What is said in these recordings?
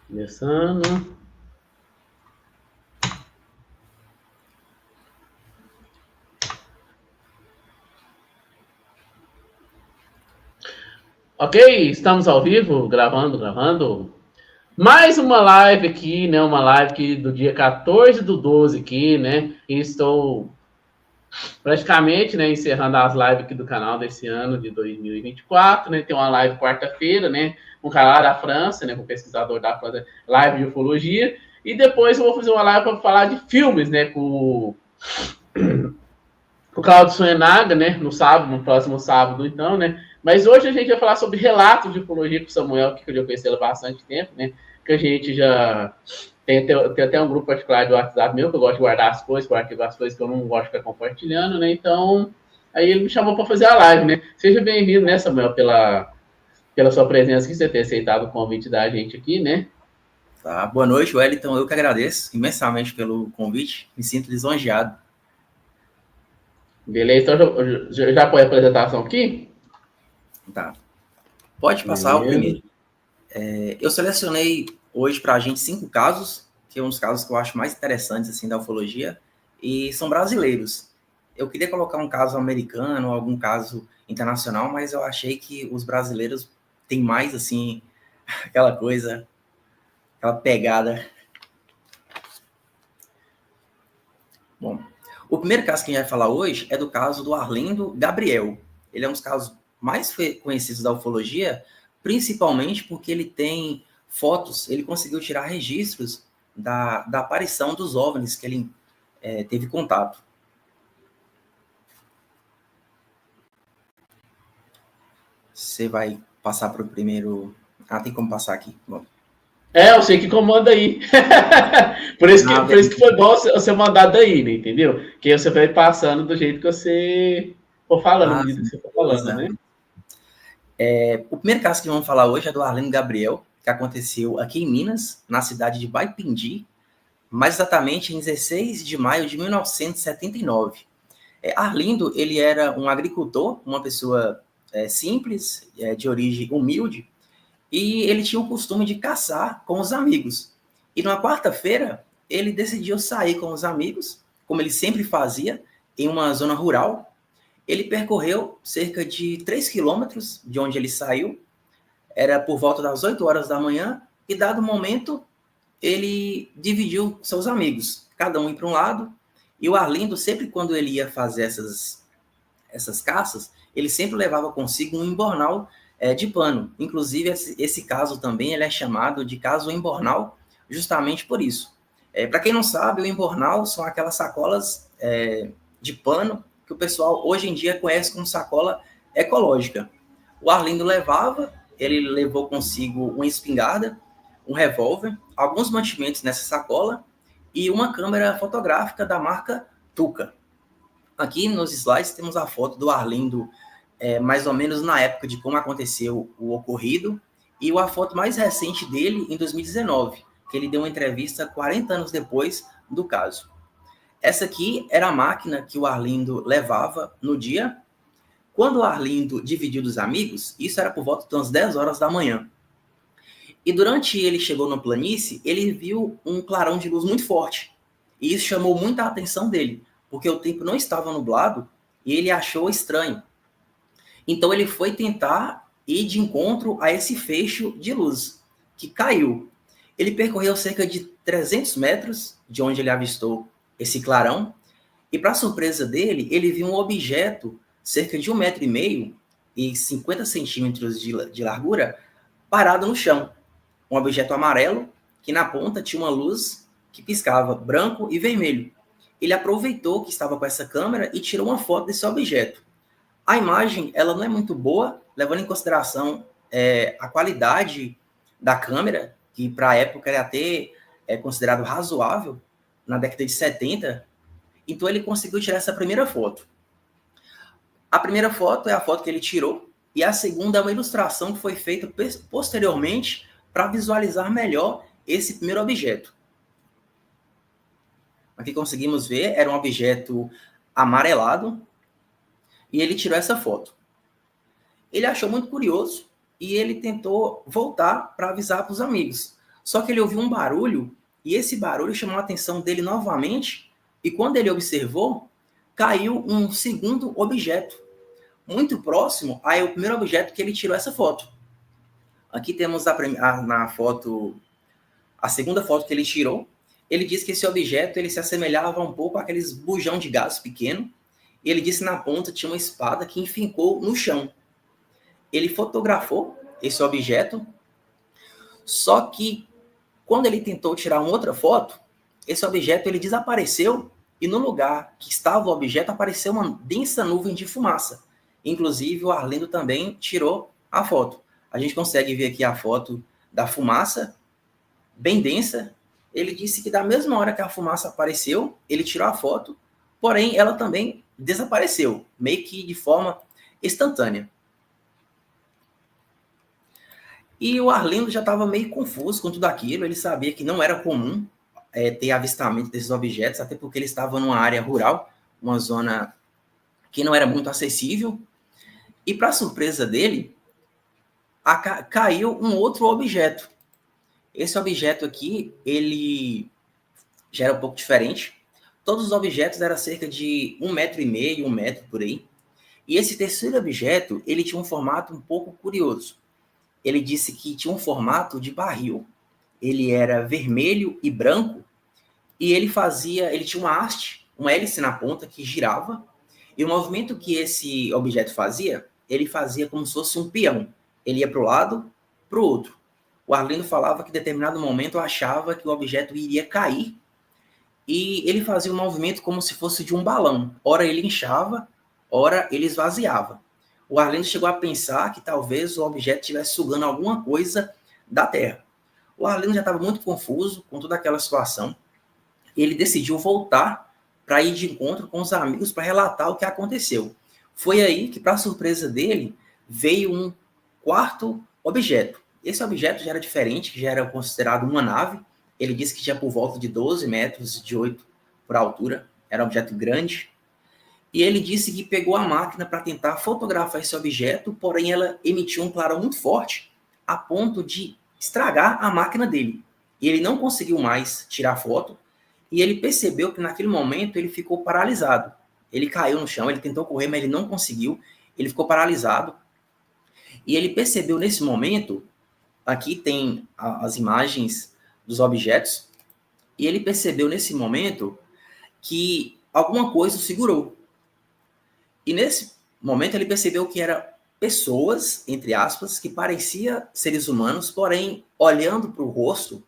Começando. Ok, estamos ao vivo, gravando. Mais uma live aqui, né? Uma live aqui do dia 14/12 aqui, né? E estou praticamente, né, encerrando as lives aqui do canal desse ano de 2024, né? Tem uma live quarta-feira, né? Um cara lá da França, né? Com um pesquisador da França, live de ufologia. E depois eu vou fazer uma live para falar de filmes, né? Com o Claudio Suenaga, né? No sábado, no próximo sábado, então, né? Mas hoje a gente vai falar sobre relatos de ufologia com o Samuel, que eu já conheci ele há bastante tempo, né? Que a gente já tem até um grupo particular do WhatsApp meu, que eu gosto de guardar as coisas, para arquivar as coisas que eu não gosto de ficar compartilhando, né? Então, aí ele me chamou para fazer a live, né? Seja bem-vindo, né, Samuel, pela sua presença aqui, você ter aceitado o convite da gente aqui, né? Tá, boa noite, Wellington. Eu que agradeço imensamente pelo convite. Me sinto lisonjeado. Beleza, então já põe a apresentação aqui? Tá. Pode passar o Beleza. primeiro. Eu selecionei hoje para a gente 5 casos, que é um dos casos que eu acho mais interessantes assim, da ufologia, e são brasileiros. Eu queria colocar um caso americano, algum caso internacional, mas eu achei que os brasileiros têm mais assim, aquela coisa, aquela pegada. Bom, o primeiro caso que a gente vai falar hoje é do caso do Arlindo Gabriel. Ele é um dos casos mais conhecidos da ufologia, principalmente porque ele tem fotos, ele conseguiu tirar registros da aparição dos OVNIs que ele teve contato. Você vai passar para o primeiro... Ah, tem como passar aqui. Bom. Eu sei que comanda aí. por isso que foi bom você mandar daí, né? Entendeu? Que aí você vai passando do jeito que você for falando, à medida que você for falando, né? O primeiro caso que vamos falar hoje é do Arlindo Gabriel, que aconteceu aqui em Minas, na cidade de Baipindi, mais exatamente em 16 de maio de 1979. Arlindo, ele era um agricultor, uma pessoa simples, de origem humilde, e ele tinha o costume de caçar com os amigos. E numa quarta-feira, ele decidiu sair com os amigos, como ele sempre fazia, em uma zona rural. Ele percorreu cerca de 3 quilômetros de onde ele saiu, era por volta das 8 horas da manhã, e dado o momento, ele dividiu seus amigos, cada um ia para um lado, e o Arlindo, sempre quando ele ia fazer essas caças, ele sempre levava consigo um embornal de pano. Inclusive, esse caso também ele é chamado de caso embornal, justamente por isso. Para quem não sabe, o embornal são aquelas sacolas de pano que o pessoal hoje em dia conhece como sacola ecológica. O Arlindo levava, ele levou consigo uma espingarda, um revólver, alguns mantimentos nessa sacola e uma câmera fotográfica da marca Tuca. Aqui nos slides temos a foto do Arlindo, mais ou menos na época de como aconteceu o ocorrido, e a foto mais recente dele em 2019, que ele deu uma entrevista 40 anos depois do caso. Essa aqui era a máquina que o Arlindo levava no dia. Quando o Arlindo dividiu dos amigos, isso era por volta das 10 horas da manhã. E durante ele chegou na planície, ele viu um clarão de luz muito forte. E isso chamou muita a atenção dele, porque o tempo não estava nublado e ele achou estranho. Então ele foi tentar ir de encontro a esse feixe de luz, que caiu. Ele percorreu cerca de 300 metros de onde ele avistou esse clarão, e para surpresa dele, ele viu um objeto cerca de 1,5 metro e 50 centímetros de largura parado no chão. Um objeto amarelo que na ponta tinha uma luz que piscava branco e vermelho. Ele aproveitou que estava com essa câmera e tirou uma foto desse objeto. A imagem ela não é muito boa, levando em consideração a qualidade da câmera, que para a época era até considerado razoável, na década de 70. Então ele conseguiu tirar essa primeira foto. A primeira foto é a foto que ele tirou, e a segunda é uma ilustração que foi feita posteriormente para visualizar melhor esse primeiro objeto. Aqui conseguimos ver, era um objeto amarelado, e ele tirou essa foto. Ele achou muito curioso e ele tentou voltar para avisar para os amigos. Só que ele ouviu um barulho, e esse barulho chamou a atenção dele novamente, e quando ele observou, caiu um segundo objeto, muito próximo ao primeiro objeto que ele tirou essa foto. Aqui temos na foto, a segunda foto que ele tirou. Ele disse que esse objeto ele se assemelhava um pouco àqueles bujão de gás pequeno. E ele disse que na ponta tinha uma espada que enfincou no chão. Ele fotografou esse objeto, só que quando ele tentou tirar uma outra foto, esse objeto ele desapareceu e no lugar que estava o objeto apareceu uma densa nuvem de fumaça. Inclusive o Arlindo também tirou a foto. A gente consegue ver aqui a foto da fumaça, bem densa. Ele disse que da mesma hora que a fumaça apareceu, ele tirou a foto, porém ela também desapareceu, meio que de forma instantânea. E o Arlindo já estava meio confuso com tudo aquilo, ele sabia que não era comum ter avistamento desses objetos, até porque ele estava numa área rural, uma zona que não era muito acessível, e para surpresa dele, caiu um outro objeto. Esse objeto aqui, ele já era um pouco diferente. Todos os objetos eram cerca de 1,5 metro, 1 metro por aí. E esse terceiro objeto, ele tinha um formato um pouco curioso. Ele disse que tinha um formato de barril. Ele era vermelho e branco, e ele tinha uma haste, uma hélice na ponta que girava, e o movimento que esse objeto fazia, ele fazia como se fosse um peão. Ele ia para o lado, para o outro. O Arlindo falava que em determinado momento achava que o objeto iria cair, e ele fazia um movimento como se fosse de um balão. Ora ele inchava, ora ele esvaziava. O Arlindo chegou a pensar que talvez o objeto estivesse sugando alguma coisa da terra. O Arlindo já estava muito confuso com toda aquela situação. Ele decidiu voltar para ir de encontro com os amigos para relatar o que aconteceu. Foi aí que, para surpresa dele, veio um quarto objeto. Esse objeto já era diferente, já era considerado uma nave. Ele disse que tinha por volta de 12 metros de 8 por altura. Era um objeto grande. E ele disse que pegou a máquina para tentar fotografar esse objeto, porém ela emitiu um clarão muito forte, a ponto de estragar a máquina dele. E ele não conseguiu mais tirar foto, e ele percebeu que naquele momento ele ficou paralisado. Ele caiu no chão, ele tentou correr, mas ele não conseguiu, ele ficou paralisado. E ele percebeu nesse momento, aqui tem as imagens dos objetos, e ele percebeu nesse momento que alguma coisa o segurou. E nesse momento ele percebeu que eram pessoas, entre aspas, que pareciam seres humanos, porém, olhando para o rosto,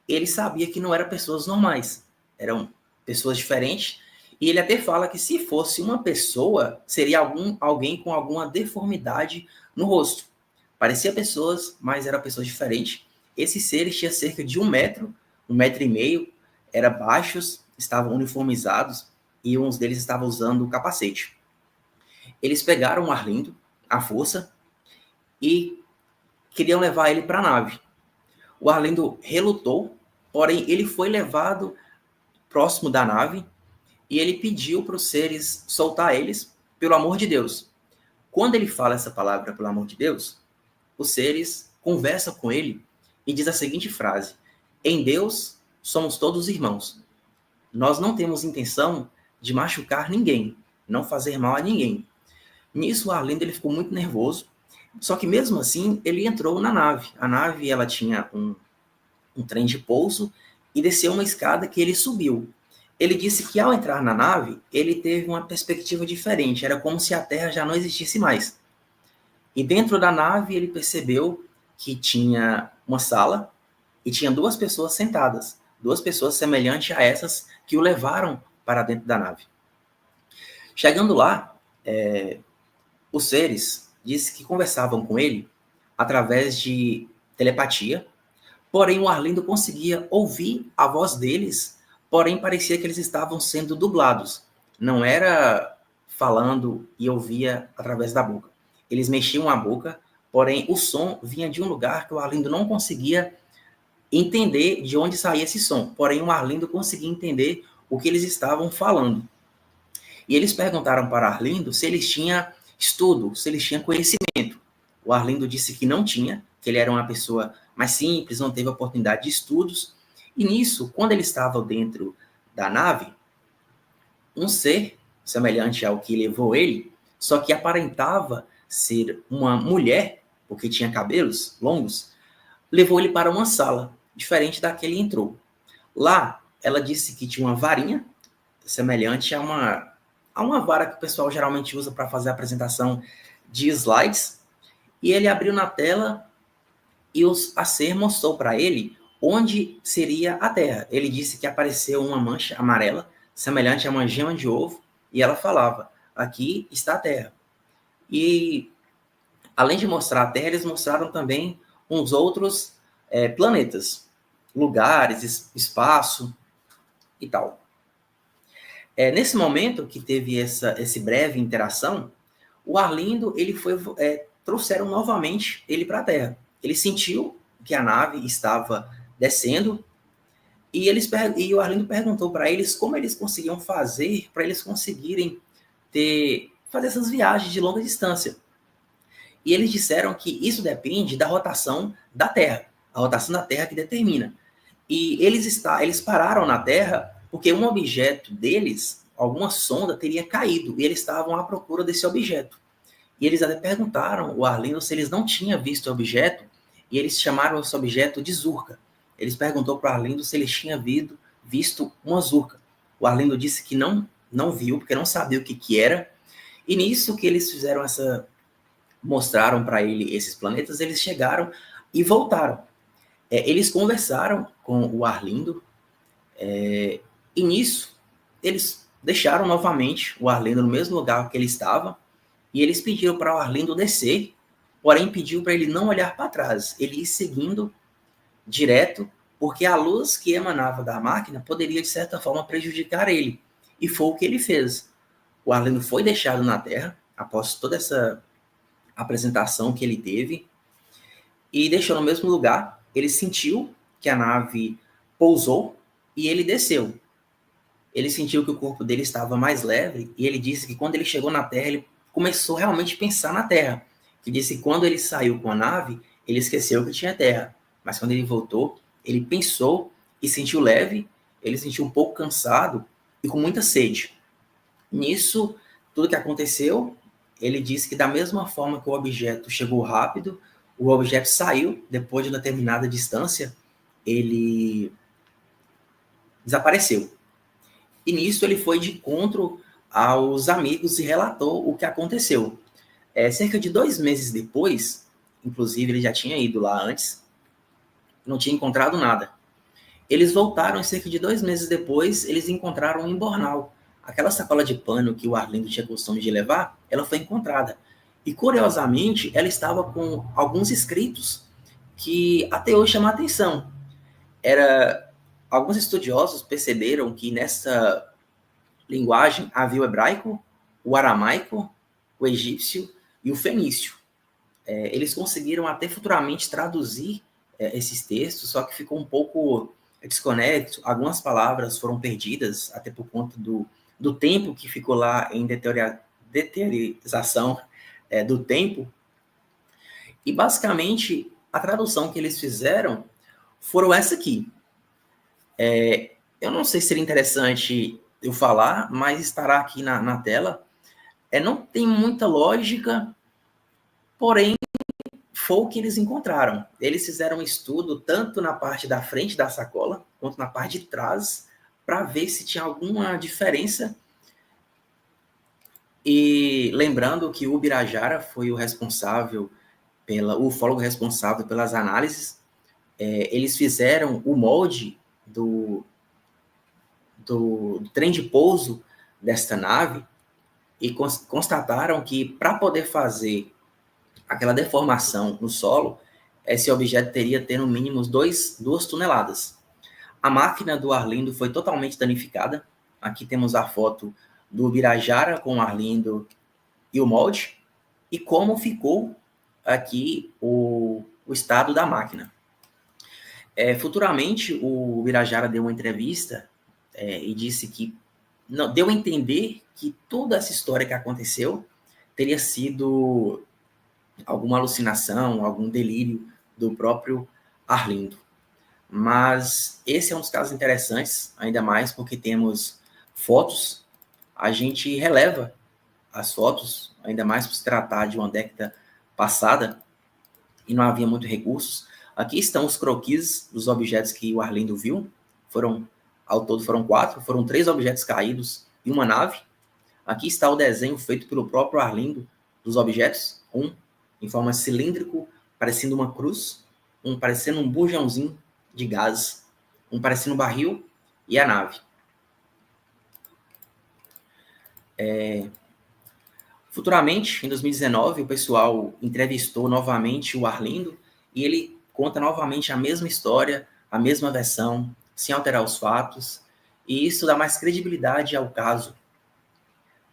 ele sabia que não eram pessoas normais, eram pessoas diferentes, e ele até fala que se fosse uma pessoa, seria alguém com alguma deformidade no rosto. Parecia pessoas, mas eram pessoas diferentes. Esses seres tinham cerca de 1 metro, 1,5 metro, eram baixos, estavam uniformizados, e uns deles estavam usando capacete. Eles pegaram o Arlindo, à força, e queriam levar ele para a nave. O Arlindo relutou, porém ele foi levado próximo da nave e ele pediu para os seres soltar eles, pelo amor de Deus. Quando ele fala essa palavra, pelo amor de Deus, os seres conversam com ele e diz a seguinte frase: em Deus somos todos irmãos. Nós não temos intenção de machucar ninguém, não fazer mal a ninguém. Nisso, o Arlindo ele ficou muito nervoso, só que mesmo assim ele entrou na nave. A nave ela tinha um trem de pouso e desceu uma escada que ele subiu. Ele disse que ao entrar na nave, ele teve uma perspectiva diferente, era como se a Terra já não existisse mais. E dentro da nave ele percebeu que tinha uma sala e tinha 2 pessoas sentadas, 2 pessoas semelhantes a essas que o levaram para dentro da nave. Chegando lá, os seres disse que conversavam com ele através de telepatia, porém o Arlindo conseguia ouvir a voz deles, porém parecia que eles estavam sendo dublados. Não era falando e ouvia através da boca. Eles mexiam a boca, porém o som vinha de um lugar que o Arlindo não conseguia entender de onde saía esse som. Porém o Arlindo conseguia entender o que eles estavam falando. E eles perguntaram para Arlindo se eles tinham estudo, se eles tinham conhecimento. O Arlindo disse que não tinha, que ele era uma pessoa mais simples, não teve oportunidade de estudos. E nisso, quando ele estava dentro da nave, um ser semelhante ao que levou ele, só que aparentava ser uma mulher, porque tinha cabelos longos, levou ele para uma sala, diferente da que ele entrou. Lá, ela disse que tinha uma varinha, semelhante a uma vara que o pessoal geralmente usa para fazer a apresentação de slides, e ele abriu na tela e a ser mostrou para ele onde seria a Terra. Ele disse que apareceu uma mancha amarela, semelhante a uma gema de ovo, e ela falava, aqui está a Terra. E, além de mostrar a Terra, eles mostraram também uns outros planetas, lugares, espaço e tal. Nesse momento que teve esse breve interação, o Arlindo, trouxeram novamente ele para a Terra. Ele sentiu que a nave estava descendo e o Arlindo perguntou para eles como eles conseguiam fazer para eles conseguirem fazer essas viagens de longa distância. E eles disseram que isso depende da rotação da Terra, a rotação da Terra que determina. E eles pararam na Terra porque um objeto deles, alguma sonda, teria caído e eles estavam à procura desse objeto. E eles até perguntaram o Arlindo se eles não tinham visto o objeto, e eles chamaram esse objeto de Zurka. Eles perguntou para o Arlindo se eles tinham visto uma Zurka. O Arlindo disse que não viu, porque não sabia o que era. E nisso que eles fizeram mostraram para ele esses planetas, eles chegaram e voltaram. Eles conversaram com o Arlindo, e nisso eles deixaram novamente o Arlindo no mesmo lugar que ele estava, e eles pediram para o Arlindo descer, porém pediu para ele não olhar para trás, ele ir seguindo direto, porque a luz que emanava da máquina poderia, de certa forma, prejudicar ele. E foi o que ele fez. O Arlindo foi deixado na Terra, após toda essa apresentação que ele teve, e deixou no mesmo lugar. Ele sentiu que a nave pousou e ele desceu. Ele sentiu que o corpo dele estava mais leve, e ele disse que quando ele chegou na Terra, ele começou realmente a pensar na Terra. Que disse que quando ele saiu com a nave, ele esqueceu que tinha Terra. Mas quando ele voltou, ele pensou e sentiu leve, ele sentiu um pouco cansado e com muita sede. Nisso, tudo que aconteceu, ele disse que da mesma forma que o objeto chegou rápido, o objeto saiu depois de uma determinada distância, ele desapareceu. E nisso ele foi de encontro aos amigos e relatou o que aconteceu. Cerca de 2 meses depois, inclusive ele já tinha ido lá antes, não tinha encontrado nada. Eles voltaram e cerca de 2 meses depois, eles encontraram um embornal. Aquela sacola de pano que o Arlindo tinha costume de levar, ela foi encontrada. E, curiosamente, ela estava com alguns escritos que até hoje chamam a atenção. Alguns estudiosos perceberam que nessa linguagem havia o hebraico, o aramaico, o egípcio e o fenício. Eles conseguiram até futuramente traduzir esses textos, só que ficou um pouco desconexo. Algumas palavras foram perdidas, até por conta do tempo que ficou lá em deteriorização do tempo. E, basicamente, a tradução que eles fizeram foram essa aqui. Eu não sei se seria interessante eu falar, mas estará aqui na tela. Não tem muita lógica, porém, foi o que eles encontraram. Eles fizeram um estudo tanto na parte da frente da sacola, quanto na parte de trás, para ver se tinha alguma diferença. E lembrando que o Birajara foi o ufólogo responsável pelas análises. Eles fizeram o molde do trem de pouso desta nave e constataram que, para poder fazer aquela deformação no solo, esse objeto teria ter no mínimo 2 toneladas. A máquina do Arlindo foi totalmente danificada. Aqui temos a foto do Birajara com o Arlindo e o molde, e como ficou aqui o estado da máquina. Futuramente, o Birajara deu uma entrevista e disse que deu a entender que toda essa história que aconteceu teria sido alguma alucinação, algum delírio do próprio Arlindo. Mas esse é um dos casos interessantes, ainda mais porque temos fotos, a gente releva as fotos, ainda mais por se tratar de uma década passada, e não havia muito recursos. Aqui estão os croquis dos objetos que o Arlindo viu, ao todo foram 4, foram 3 objetos caídos e uma nave. Aqui está o desenho feito pelo próprio Arlindo dos objetos, um em forma cilíndrico, parecendo uma cruz, um parecendo um bujãozinho de gás, um parecendo um barril e a nave. Futuramente, em 2019, o pessoal entrevistou novamente o Arlindo e ele conta novamente a mesma história, a mesma versão, sem alterar os fatos, e isso dá mais credibilidade ao caso,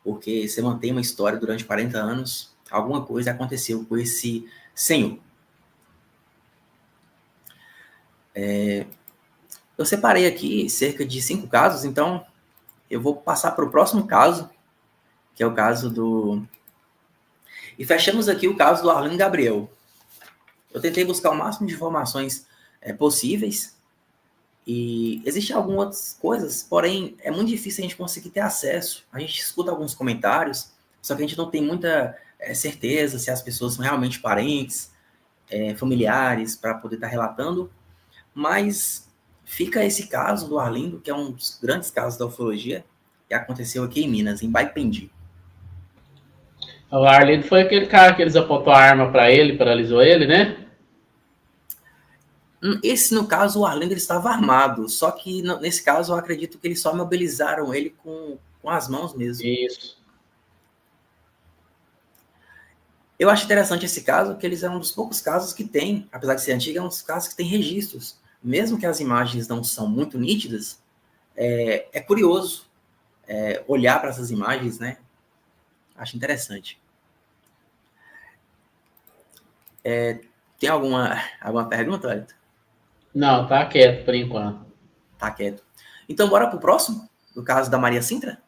porque você mantém uma história durante 40 anos, alguma coisa aconteceu com esse senhor. Eu separei aqui cerca de 5 casos, então eu vou passar para o próximo caso, que é o caso do... E fechamos aqui o caso do Arlindo Gabriel. Eu tentei buscar o máximo de informações possíveis, e existem algumas coisas, porém é muito difícil a gente conseguir ter acesso. A gente escuta alguns comentários, só que a gente não tem muita certeza se as pessoas são realmente parentes, familiares, para poder estar relatando. Mas fica esse caso do Arlindo, que é um dos grandes casos da ufologia, que aconteceu aqui em Minas, em Baipendi. O Arlindo foi aquele cara que eles apontou a arma para ele, paralisou ele, né? Esse, no caso, o Arlindo ele estava armado, só que nesse caso eu acredito que eles só mobilizaram ele com as mãos mesmo. Isso. Eu acho interessante esse caso, que eles é um dos poucos casos que tem, apesar de ser antigo, é um dos casos que tem registros. Mesmo que as imagens não são muito nítidas, é curioso olhar para essas imagens, né? Acho interessante. Tem alguma pergunta, Wellington? Não, tá quieto por enquanto. Tá quieto. Então, bora pro próximo, do caso da Maria Sintra?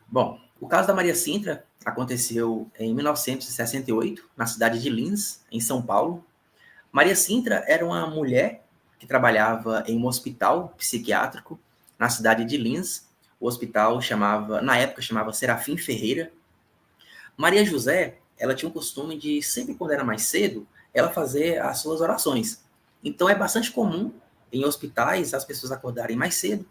Bom, o caso da Maria Sintra aconteceu em 1968, na cidade de Lins, em São Paulo. Maria Sintra era uma mulher que trabalhava em um hospital psiquiátrico na cidade de Lins. O hospital na época chamava Serafim Ferreira. Maria José, ela tinha um costume de, sempre quando era mais cedo, ela fazer as suas orações. Então é bastante comum em hospitais as pessoas acordarem mais cedo.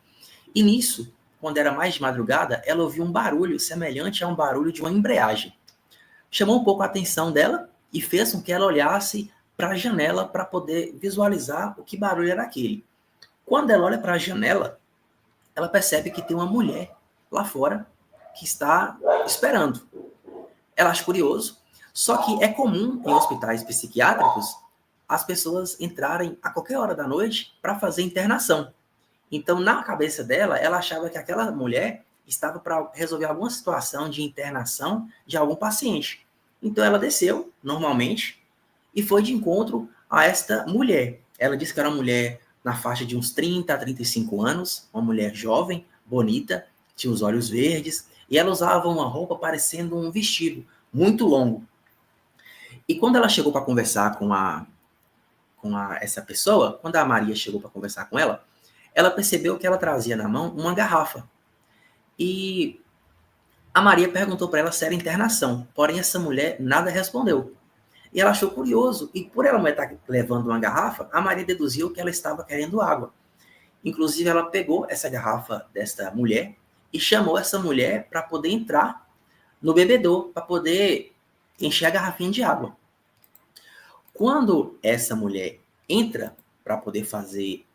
E nisso, quando era mais de madrugada, ela ouviu um barulho semelhante a um barulho de uma embreagem. Chamou um pouco a atenção dela e fez com que ela olhasse para a janela para poder visualizar o que barulho era aquele. Quando ela olha para a janela, ela percebe que tem uma mulher lá fora que está esperando. Ela acha curioso, só que é comum em hospitais psiquiátricos as pessoas entrarem a qualquer hora da noite para fazer internação. Então, na cabeça dela, ela achava que aquela mulher estava para resolver alguma situação de internação de algum paciente. Então, ela desceu, normalmente, e foi de encontro a esta mulher. Ela disse que era uma mulher na faixa de uns 30 a 35 anos, uma mulher jovem, bonita, tinha os olhos verdes, e ela usava uma roupa parecendo um vestido, muito longo. E quando ela chegou para conversar com essa pessoa, quando a Maria chegou para conversar com ela percebeu que ela trazia na mão uma garrafa. E a Maria perguntou para ela se era internação, porém essa mulher nada respondeu. E ela achou curioso, e por ela estar levando uma garrafa, a Maria deduziu que ela estava querendo água. Inclusive, ela pegou essa garrafa desta mulher e chamou essa mulher para poder entrar no bebedouro, para poder encher a garrafinha de água. Quando essa mulher entra para poder fazer,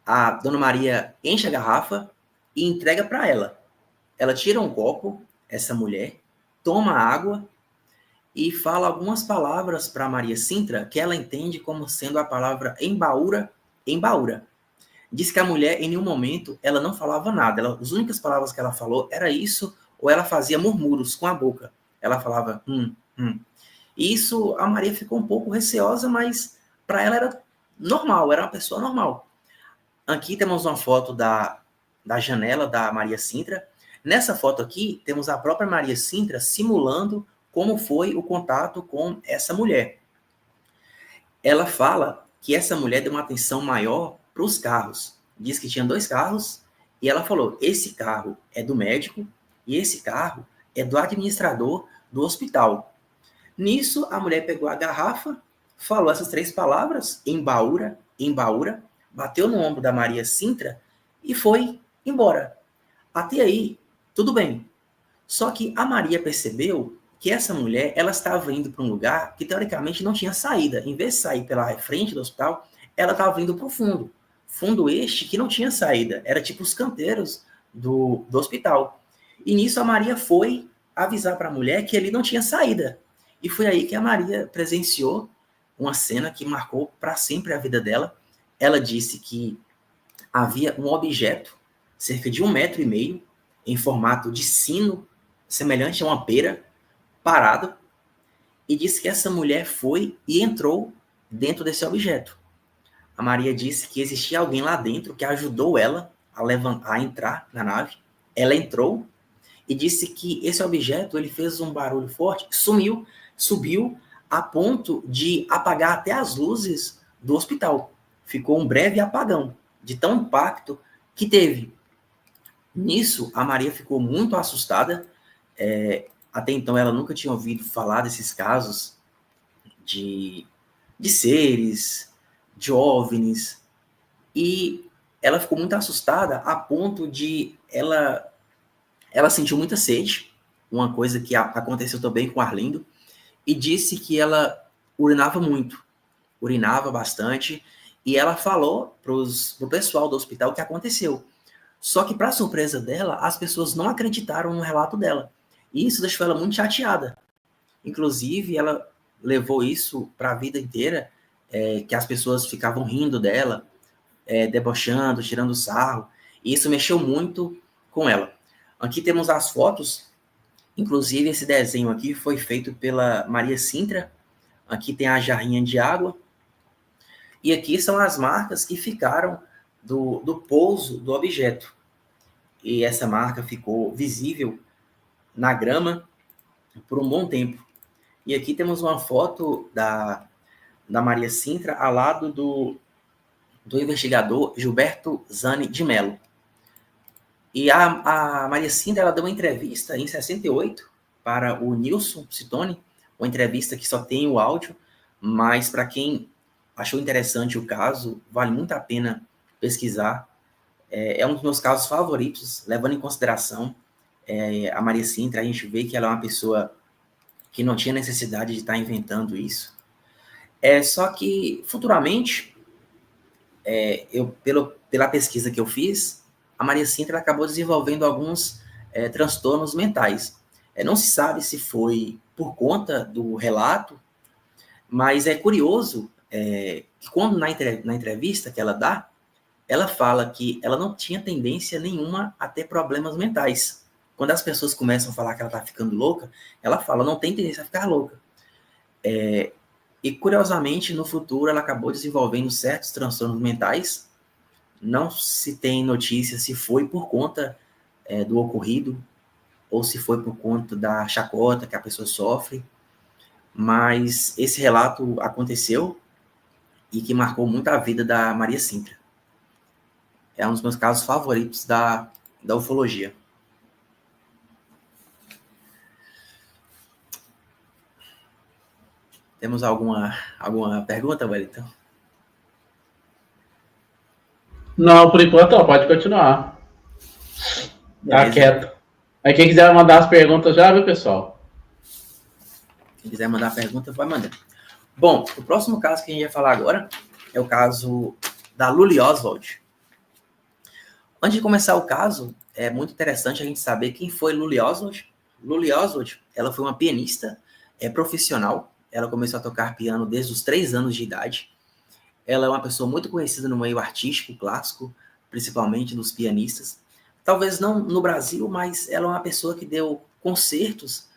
a Dona Maria enche a garrafa e entrega para ela. Ela tira um copo, essa mulher, toma água e fala algumas palavras para Maria Sintra que ela entende como sendo a palavra embaúra, embaúra. Diz que a mulher, em nenhum momento, ela não falava nada. As únicas palavras que ela falou era isso, ou ela fazia murmúrios com a boca. Ela falava, E isso, a Maria ficou um pouco receosa, mas para ela era normal, era uma pessoa normal. Aqui temos uma foto da janela da Maria Sintra. Nessa foto aqui, temos a própria Maria Sintra simulando como foi o contato com essa mulher. Ela fala que essa mulher deu uma atenção maior para os carros. Diz que tinha 2 carros, e ela falou, esse carro é do médico, e esse carro é do administrador do hospital. Nisso, a mulher pegou a garrafa, falou essas 3 palavras, embaúra, embaúra, bateu no ombro da Maria Sintra e foi embora. Até aí, tudo bem. Só que a Maria percebeu que essa mulher, ela estava indo para um lugar que teoricamente não tinha saída. Em vez de sair pela frente do hospital, ela estava indo para o fundo. Fundo este que não tinha saída. Era tipo os canteiros do hospital. E nisso a Maria foi avisar para a mulher que ele não tinha saída. E foi aí que a Maria presenciou uma cena que marcou para sempre a vida dela. Ela disse que havia um objeto, cerca de 1,5 metros, em formato de sino, semelhante a uma pera, parado, e disse que essa mulher foi e entrou dentro desse objeto. A Maria disse que existia alguém lá dentro que ajudou ela a entrar na nave. Ela entrou e disse que esse objeto ele fez um barulho forte, subiu a ponto de apagar até as luzes do hospital. Ficou um breve apagão, de tão impacto que teve. Nisso, a Maria ficou muito assustada. Até então, ela nunca tinha ouvido falar desses casos de seres, de OVNIs. E ela ficou muito assustada a ponto de ela sentiu muita sede, uma coisa que aconteceu também com Arlindo, e disse que ela urinava bastante, e ela falou pro pessoal do hospital o que aconteceu. Só que, para surpresa dela, as pessoas não acreditaram no relato dela. E isso deixou ela muito chateada. Inclusive, ela levou isso para a vida inteira, que as pessoas ficavam rindo dela, debochando, tirando sarro. E isso mexeu muito com ela. Aqui temos as fotos. Inclusive, esse desenho aqui foi feito pela Maria Sintra. Aqui tem a jarrinha de água. E aqui são as marcas que ficaram do pouso do objeto. E essa marca ficou visível na grama por um bom tempo. E aqui temos uma foto da Maria Sintra ao lado do investigador Gilberto Zani de Mello. E a Maria Sintra ela deu uma entrevista em 68 para o Nilson Citone, uma entrevista que só tem o áudio, mas para quem achou interessante o caso, vale muito a pena pesquisar. É um dos meus casos favoritos, levando em consideração a Maria Sintra. A gente vê que ela é uma pessoa que não tinha necessidade de estar inventando isso. Só que, futuramente, pela pesquisa que eu fiz, a Maria Sintra acabou desenvolvendo alguns transtornos mentais. Não se sabe se foi por conta do relato, mas é curioso que quando na entrevista que ela dá, ela fala que ela não tinha tendência nenhuma a ter problemas mentais. Quando as pessoas começam a falar que ela está ficando louca, ela fala, não tem tendência a ficar louca. E, curiosamente, no futuro, ela acabou desenvolvendo certos transtornos mentais. Não se tem notícia se foi por conta do ocorrido ou se foi por conta da chacota que a pessoa sofre. Mas esse relato aconteceu e que marcou muito a vida da Maria Sintra. É um dos meus casos favoritos da ufologia. Temos alguma pergunta, Wellington? Não, por enquanto não, pode continuar. Tá quieto. Aí quem quiser mandar as perguntas já, viu, pessoal? Quem quiser mandar pergunta, pode mandar. Bom, o próximo caso que a gente vai falar agora é o caso da Luli Oswald. Antes de começar o caso, é muito interessante a gente saber quem foi Luli Oswald. Luli Oswald, ela foi uma pianista profissional. Ela começou a tocar piano desde os 3 anos de idade. Ela é uma pessoa muito conhecida no meio artístico, clássico, principalmente dos pianistas. Talvez não no Brasil, mas ela é uma pessoa que deu concertos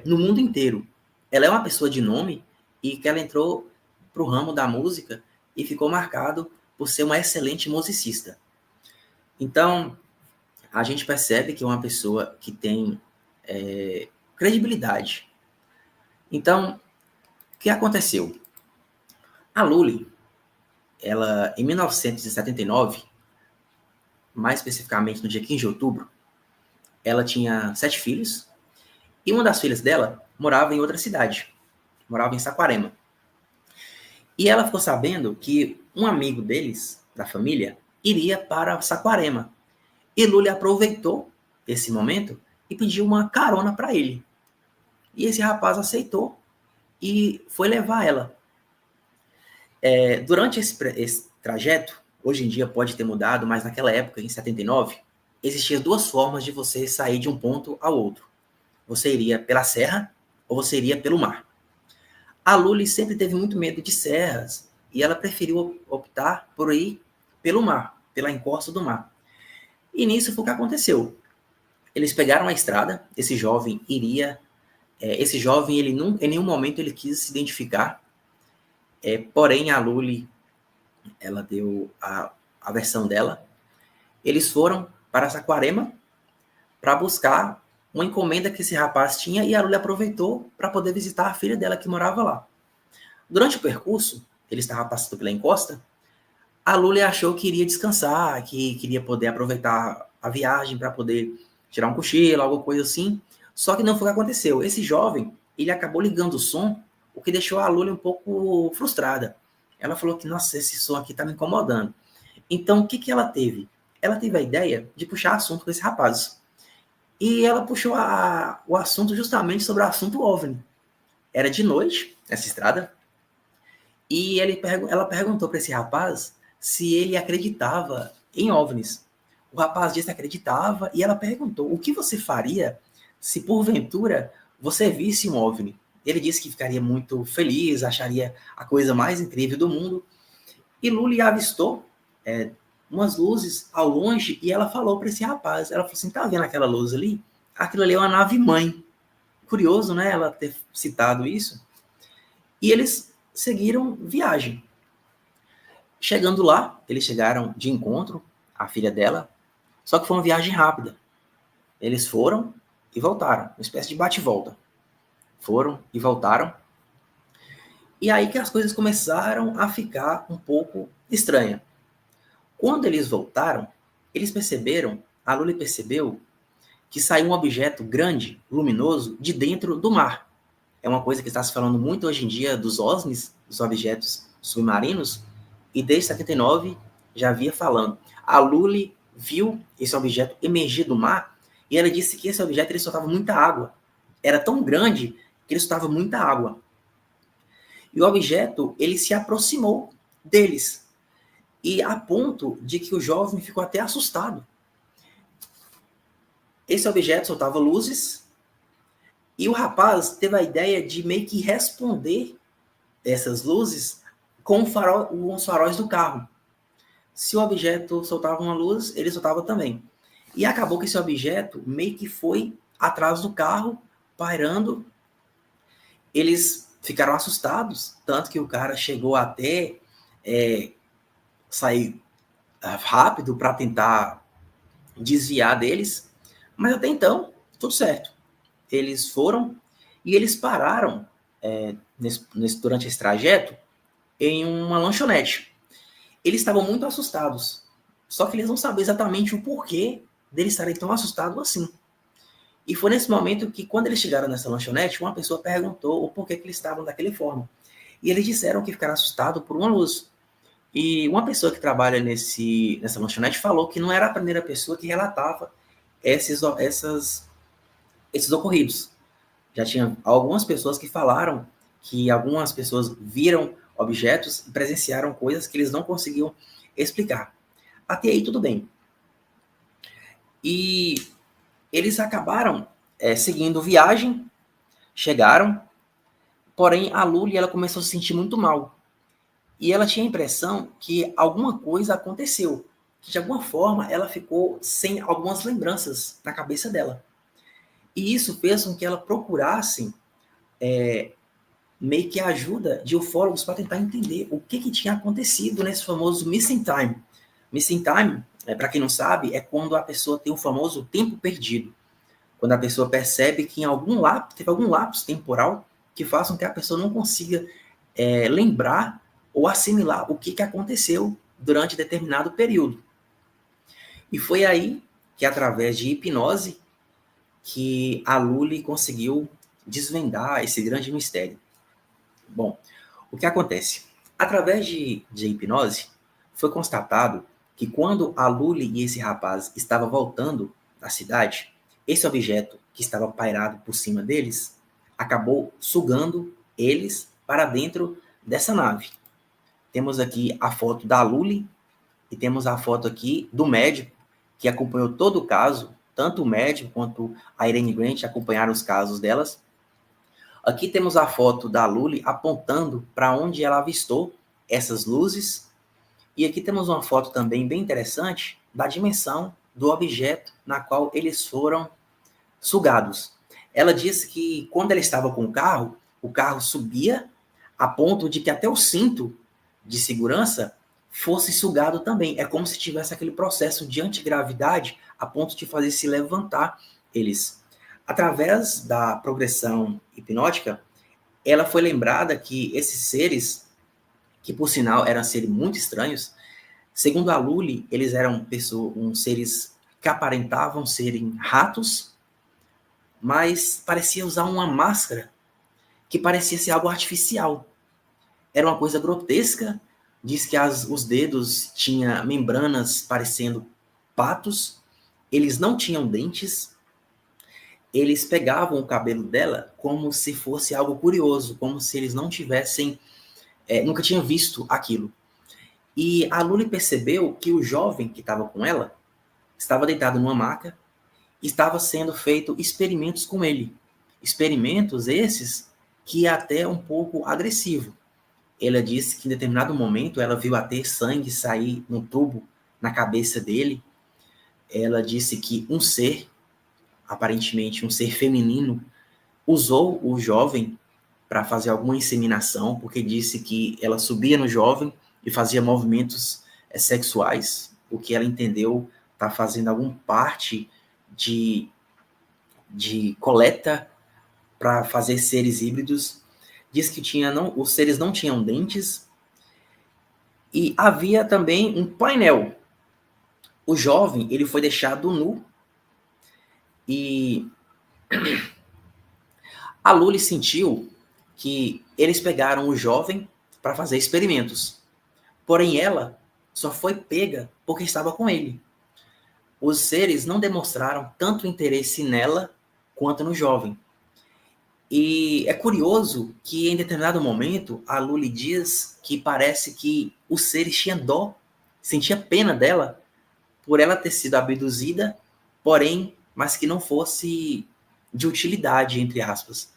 no mundo inteiro. Ela é uma pessoa de nome e que ela entrou para o ramo da música e ficou marcado por ser uma excelente musicista. Então, a gente percebe que é uma pessoa que tem credibilidade. Então, o que aconteceu? A Lully, ela, em 1979, mais especificamente no dia 15 de outubro, ela tinha 7 filhos, e uma das filhas dela morava em outra cidade, morava em Saquarema. E ela ficou sabendo que um amigo deles, da família, iria para Saquarema. E Lully aproveitou esse momento e pediu uma carona para ele. E esse rapaz aceitou e foi levar ela. Durante esse trajeto, hoje em dia pode ter mudado, mas naquela época, em 79, existiam 2 formas de você sair de um ponto ao outro. Você iria pela serra ou você iria pelo mar. A Lully sempre teve muito medo de serras e ela preferiu optar por ir pelo mar, pela encosta do mar. E nisso foi o que aconteceu. Eles pegaram a estrada, esse jovem, ele em nenhum momento ele quis se identificar, porém a Lully, ela deu a versão dela. Eles foram para Saquarema para buscar uma encomenda que esse rapaz tinha e a Lully aproveitou para poder visitar a filha dela que morava lá. Durante o percurso, ele estava passando pela encosta, a Lully achou que iria descansar, que queria poder aproveitar a viagem para poder tirar um cochilo, alguma coisa assim. Só que não foi o que aconteceu. Esse jovem, ele acabou ligando o som, o que deixou a Lully um pouco frustrada. Ela falou que, nossa, esse som aqui está me incomodando. Então, o que ela teve? Ela teve a ideia de puxar assunto com esse rapaz. E ela puxou o assunto justamente sobre o assunto OVNI. Era de noite, essa estrada, e ela perguntou para esse rapaz se ele acreditava em OVNIs. O rapaz disse que acreditava e ela perguntou: o que você faria se porventura você visse um OVNI? Ele disse que ficaria muito feliz, acharia a coisa mais incrível do mundo. E Lully avistou umas luzes ao longe e ela falou para esse rapaz, ela falou assim: tá vendo aquela luz ali? Aquilo ali é uma nave-mãe. Curioso, né, ela ter citado isso. E eles seguiram viagem. Chegando lá, eles chegaram de encontro à filha dela, só que foi uma viagem rápida. Eles foram e voltaram, uma espécie de bate-volta. Foram e voltaram. E aí que as coisas começaram a ficar um pouco estranhas. Quando eles voltaram, eles perceberam, a Lully percebeu, que saiu um objeto grande, luminoso, de dentro do mar. É uma coisa que está se falando muito hoje em dia dos OSNIs, dos objetos submarinos, e desde 79 já havia falando. A Lully viu esse objeto emergir do mar e ela disse que esse objeto ele soltava muita água. Era tão grande que ele soltava muita água. E o objeto ele se aproximou deles, e a ponto de que o jovem ficou até assustado. Esse objeto soltava luzes e o rapaz teve a ideia de meio que responder essas luzes com os faróis do carro. Se o objeto soltava uma luz, ele soltava também. E acabou que esse objeto meio que foi atrás do carro, pairando. Eles ficaram assustados, tanto que o cara chegou até sair rápido para tentar desviar deles. Mas até então, tudo certo. Eles foram e eles pararam durante esse trajeto em uma lanchonete. Eles estavam muito assustados, só que eles não sabiam exatamente o porquê deles estarem tão assustados assim. E foi nesse momento que, quando eles chegaram nessa lanchonete, uma pessoa perguntou o porquê que eles estavam daquela forma. E eles disseram que ficaram assustados por uma luz. E uma pessoa que trabalha nessa lanchonete falou que não era a primeira pessoa que relatava esses ocorridos. Já tinha algumas pessoas que falaram que algumas pessoas viram objetos e presenciaram coisas que eles não conseguiam explicar. Até aí tudo bem. E eles acabaram seguindo viagem, chegaram, porém a Lully ela começou a se sentir muito mal. E ela tinha a impressão que alguma coisa aconteceu, que de alguma forma ela ficou sem algumas lembranças na cabeça dela. E isso fez com que ela procurasse meio que a ajuda de ufólogos para tentar entender o que tinha acontecido nesse famoso Missing Time. Missing Time para quem não sabe, é quando a pessoa tem o famoso tempo perdido. Quando a pessoa percebe que teve algum lapso temporal que faça com que a pessoa não consiga lembrar ou assimilar o que aconteceu durante determinado período. E foi aí que, através de hipnose, que a Lully conseguiu desvendar esse grande mistério. Bom, o que acontece? Através de hipnose, foi constatado que quando a Lully e esse rapaz estavam voltando da cidade, esse objeto que estava pairado por cima deles acabou sugando eles para dentro dessa nave. Temos aqui a foto da Lully e temos a foto aqui do médico que acompanhou todo o caso, tanto o médico quanto a Irene Grant acompanharam os casos delas. Aqui temos a foto da Lully apontando para onde ela avistou essas luzes. E aqui temos uma foto também bem interessante da dimensão do objeto na qual eles foram sugados. Ela disse que quando ela estava com o carro subia a ponto de que até o cinto de segurança fosse sugado também. É como se tivesse aquele processo de antigravidade a ponto de fazer se levantar eles. Através da progressão hipnótica, ela foi lembrada que esses seres, que por sinal eram seres muito estranhos, segundo a Lully, eles eram seres que aparentavam serem ratos, mas parecia usar uma máscara que parecia ser algo artificial. Era uma coisa grotesca. Diz que os dedos tinham membranas parecendo patos, eles não tinham dentes, eles pegavam o cabelo dela como se fosse algo curioso, como se eles não tivessem, nunca tinham visto aquilo. E a Lully percebeu que o jovem que estava com ela estava deitado numa maca e estava sendo feito experimentos com ele. Experimentos esses que é até um pouco agressivo. Ela disse que em determinado momento ela viu até sangue sair no tubo na cabeça dele. Ela disse que um ser, aparentemente um ser feminino, usou o jovem para fazer alguma inseminação, porque disse que ela subia no jovem e fazia movimentos sexuais, o que ela entendeu está fazendo alguma parte de coleta para fazer seres híbridos. Diz que os seres não tinham dentes e havia também um painel. O jovem ele foi deixado nu e a Lully sentiu que eles pegaram o jovem para fazer experimentos. Porém, ela só foi pega porque estava com ele. Os seres não demonstraram tanto interesse nela quanto no jovem. E é curioso que em determinado momento a Lully diz que parece que os seres tinham dó, sentia pena dela por ela ter sido abduzida, porém, mas que não fosse de utilidade, entre aspas,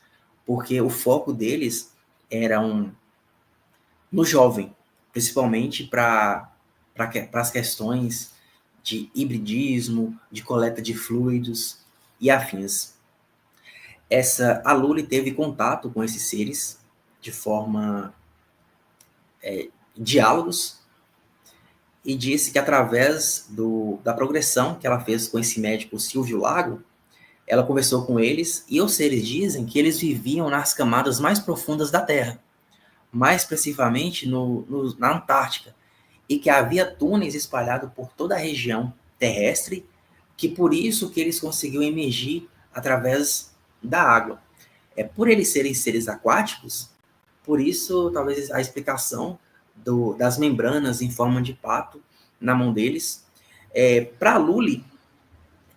porque o foco deles era no jovem, principalmente para as questões de hibridismo, de coleta de fluidos e afins. A Lully teve contato com esses seres de forma diálogos e disse que através da progressão que ela fez com esse médico Silvio Lago, ela conversou com eles e os seres dizem que eles viviam nas camadas mais profundas da Terra, mais precisamente na Antártica, e que havia túneis espalhados por toda a região terrestre, que por isso que eles conseguiam emergir através da água. Por eles serem seres aquáticos, por isso talvez a explicação das membranas em forma de pato na mão deles. Para a Lully,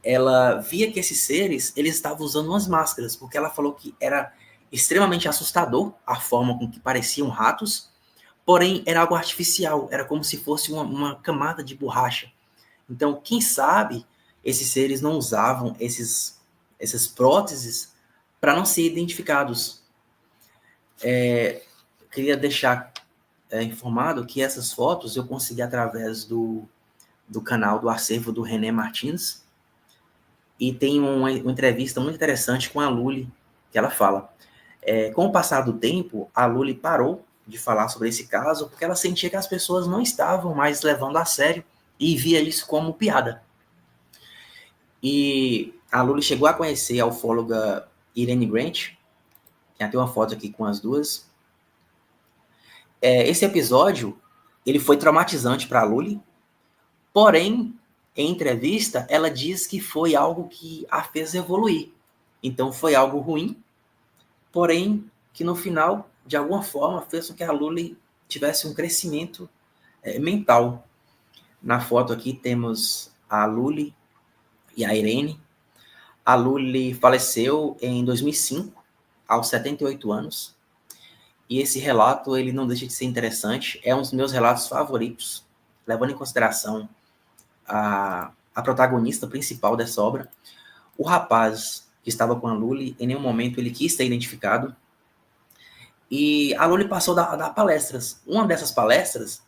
ela via que esses seres eles estavam usando umas máscaras, porque ela falou que era extremamente assustador a forma com que pareciam ratos, porém era algo artificial, era como se fosse uma camada de borracha. Então, quem sabe esses seres não usavam essas próteses para não ser identificados. Queria deixar informado que essas fotos eu consegui através do canal do acervo do René Martins, e tem uma entrevista muito interessante com a Lully, que ela fala. Com o passar do tempo, a Lully parou de falar sobre esse caso, porque ela sentia que as pessoas não estavam mais levando a sério e via isso como piada. E a Lully chegou a conhecer a ufóloga Irene Grant, tem até uma foto aqui com as duas. Esse episódio, ele foi traumatizante para a Lully, porém, em entrevista, ela diz que foi algo que a fez evoluir. Então, foi algo ruim, porém, que no final, de alguma forma, fez com que a Lully tivesse um crescimento mental. Na foto aqui temos a Lully e a Irene. A Lully faleceu em 2005, aos 78 anos. E esse relato, ele não deixa de ser interessante. É um dos meus relatos favoritos, levando em consideração a protagonista principal dessa obra. O rapaz que estava com a Lully, em nenhum momento ele quis ser identificado. E a Lully passou a dar palestras. Uma dessas palestras,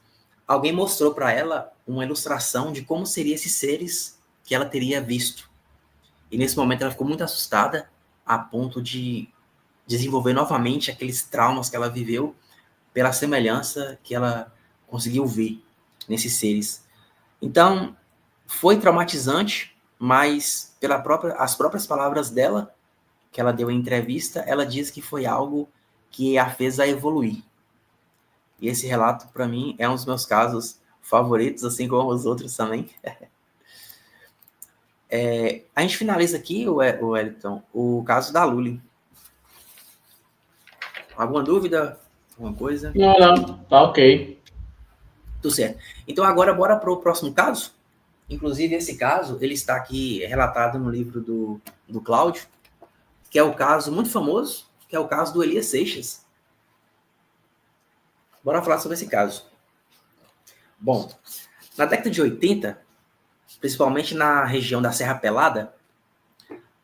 alguém mostrou para ela uma ilustração de como seriam esses seres que ela teria visto. E nesse momento ela ficou muito assustada, a ponto de desenvolver novamente aqueles traumas que ela viveu pela semelhança que ela conseguiu ver nesses seres. Então, foi traumatizante, mas as próprias palavras dela, que ela deu em entrevista, ela diz que foi algo que a fez a evoluir. E esse relato, para mim, é um dos meus casos favoritos, assim como os outros também. A gente finaliza aqui, o Wellington, o caso da Lully. Alguma dúvida? Alguma coisa? Não, tá ok. Tudo certo. Então agora bora para o próximo caso. Inclusive esse caso, ele está aqui relatado no livro do Cláudio, que é o caso muito famoso, que é o caso do Elias Seixas. Bora falar sobre esse caso. Bom, na década de 80, principalmente na região da Serra Pelada,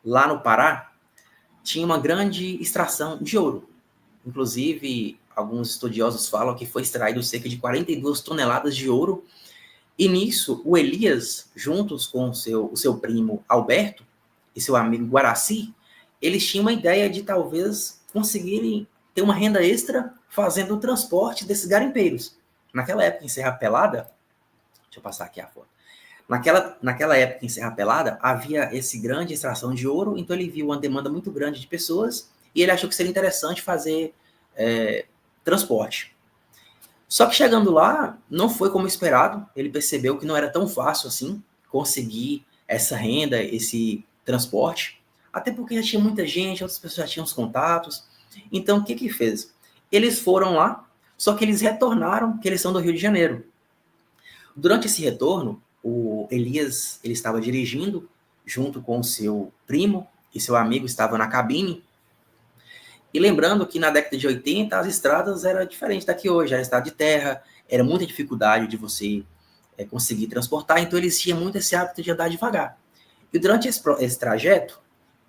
lá no Pará, tinha uma grande extração de ouro. Inclusive, alguns estudiosos falam que foi extraído cerca de 42 toneladas de ouro. E nisso, o Elias, juntos com o seu primo Alberto e seu amigo Guaraci, eles tinham uma ideia de talvez conseguirem ter uma renda extra fazendo o transporte desses garimpeiros. Naquela época, em Serra Pelada, deixa eu passar aqui a foto. Naquela época, em Serra Pelada, havia esse grande extração de ouro, então ele viu uma demanda muito grande de pessoas e ele achou que seria interessante fazer transporte. Só que chegando lá, não foi como esperado, ele percebeu que não era tão fácil assim conseguir essa renda, esse transporte, até porque já tinha muita gente, outras pessoas já tinham os contatos. Então, o que que fez? Eles foram lá, só que eles retornaram, que eles são do Rio de Janeiro. Durante esse retorno, o Elias ele estava dirigindo, junto com o seu primo e seu amigo estavam na cabine. E lembrando que na década de 80 as estradas eram diferentes daqui hoje, era estrada de terra, era muita dificuldade de você conseguir transportar, então eles tinham muito esse hábito de andar devagar. E durante esse trajeto,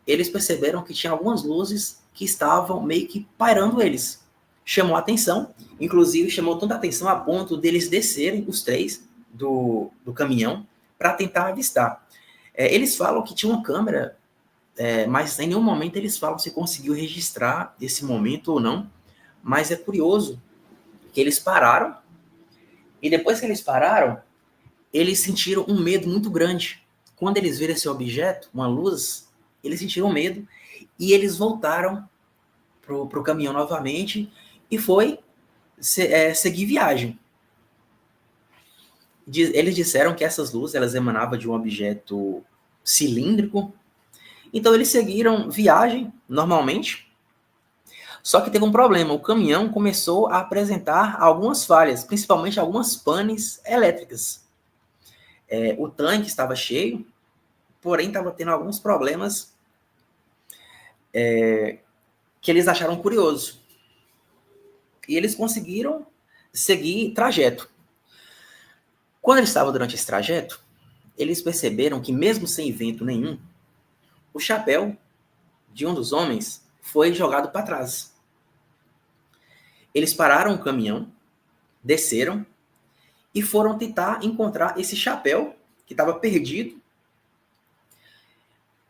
eles perceberam que tinha algumas luzes que estavam meio que pairando eles. Chamou a atenção, inclusive chamou tanta atenção a ponto deles descerem, os três, do caminhão, para tentar avistar. Eles falam que tinha uma câmera, mas em nenhum momento eles falam se conseguiu registrar esse momento ou não, mas é curioso que eles pararam, e depois que eles pararam, eles sentiram um medo muito grande. Quando eles viram esse objeto, uma luz, eles sentiram medo, e eles voltaram pro caminhão novamente, e foi seguir viagem. Eles disseram que essas luzes elas emanavam de um objeto cilíndrico. Então eles seguiram viagem normalmente. Só que teve um problema. O caminhão começou a apresentar algumas falhas, principalmente algumas panes elétricas. O tanque estava cheio, porém estava tendo alguns problemas que eles acharam curioso. E eles conseguiram seguir trajeto. Quando eles estavam durante esse trajeto, eles perceberam que mesmo sem vento nenhum, o chapéu de um dos homens foi jogado para trás. Eles pararam o caminhão, desceram e foram tentar encontrar esse chapéu que estava perdido.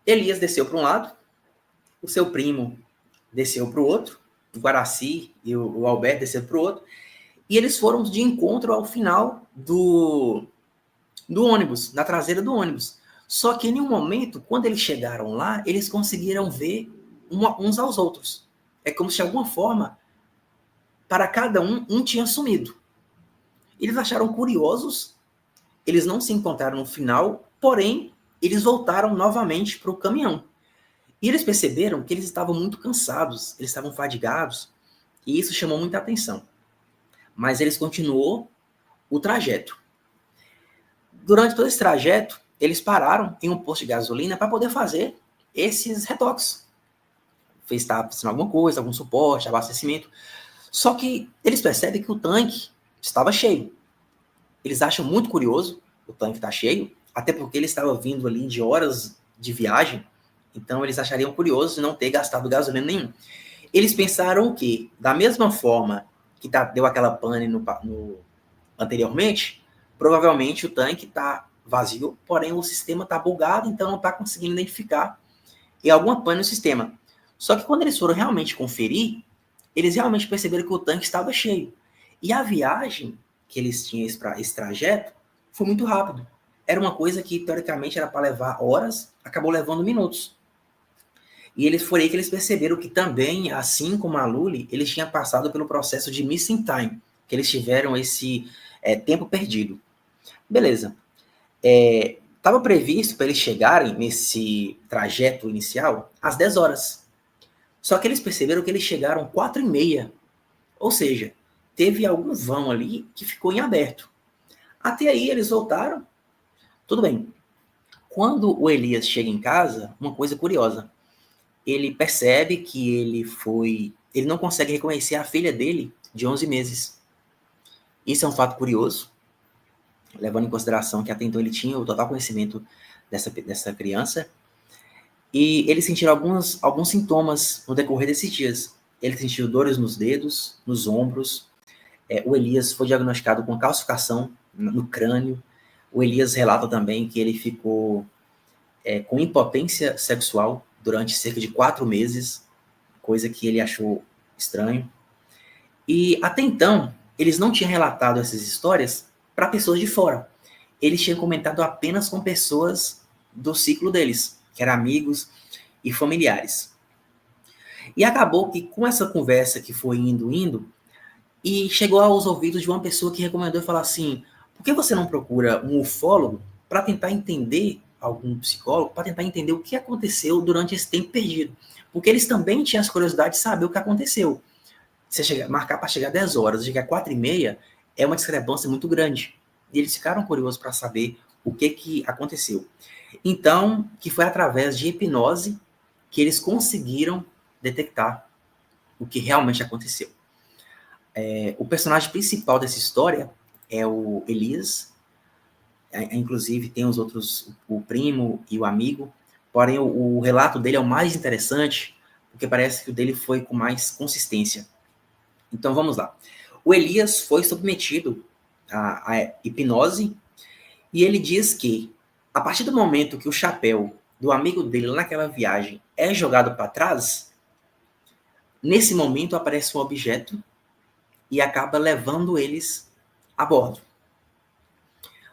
Elias desceu para um lado, o seu primo desceu para o outro, o Guaraci e o Alberto desceram para o outro, e eles foram de encontro ao final do ônibus, na traseira do ônibus. Só que em um momento, quando eles chegaram lá, eles conseguiram ver uns aos outros. É como se de alguma forma, para cada um tinha sumido. Eles acharam curiosos, eles não se encontraram no final, porém, eles voltaram novamente para o caminhão. E eles perceberam que eles estavam muito cansados, eles estavam fadigados, e isso chamou muita atenção. Mas eles continuou o trajeto. Durante todo esse trajeto, eles pararam em um posto de gasolina para poder fazer esses retoques. Estava precisando alguma coisa, algum suporte, abastecimento. Só que eles percebem que o tanque estava cheio. Eles acham muito curioso o tanque estar cheio, até porque ele estava vindo ali de horas de viagem, então eles achariam curioso não ter gastado gasolina nenhum. Eles pensaram que, da mesma forma que deu aquela pane anteriormente, provavelmente o tanque está vazio, porém o sistema está bugado, então não está conseguindo identificar e alguma pane no sistema. Só que quando eles foram realmente conferir, eles realmente perceberam que o tanque estava cheio. E a viagem que eles tinham esse trajeto foi muito rápido. Era uma coisa que, teoricamente, era para levar horas, acabou levando minutos. E foi aí que eles perceberam que também, assim como a Lully, eles tinham passado pelo processo de missing time, que eles tiveram esse tempo perdido. Beleza. Estava previsto para eles chegarem nesse trajeto inicial às 10 horas. Só que eles perceberam que eles chegaram 4h30. Ou seja, teve algum vão ali que ficou em aberto. Até aí eles voltaram. Tudo bem. Quando o Elias chega em casa, uma coisa curiosa. Ele percebe que ele não consegue reconhecer a filha dele de 11 meses. Isso é um fato curioso, levando em consideração que até então ele tinha o total conhecimento dessa criança. E ele sentiu alguns sintomas no decorrer desses dias. Ele sentiu dores nos dedos, nos ombros. O Elias foi diagnosticado com calcificação no crânio. O Elias relata também que ele ficou com impotência sexual durante cerca de 4 meses, coisa que ele achou estranho. E até então, eles não tinham relatado essas histórias para pessoas de fora. Eles tinham comentado apenas com pessoas do ciclo deles, que eram amigos e familiares. E acabou que com essa conversa que foi indo, e chegou aos ouvidos de uma pessoa que recomendou falar assim: por que você não procura um ufólogo para tentar entender, algum psicólogo, para tentar entender o que aconteceu durante esse tempo perdido? Porque eles também tinham as curiosidades de saber o que aconteceu. Você marcar para chegar 10 horas, chegar 4h30, é uma discrepância muito grande. E eles ficaram curiosos para saber o que aconteceu. Então, que foi através de hipnose que eles conseguiram detectar o que realmente aconteceu. O personagem principal dessa história é o Elias. Inclusive tem os outros, o primo e o amigo. Porém, o relato dele é o mais interessante, porque parece que o dele foi com mais consistência. Então, vamos lá. O Elias foi submetido à hipnose e ele diz que, a partir do momento que o chapéu do amigo dele naquela viagem é jogado para trás, nesse momento aparece um objeto e acaba levando eles a bordo.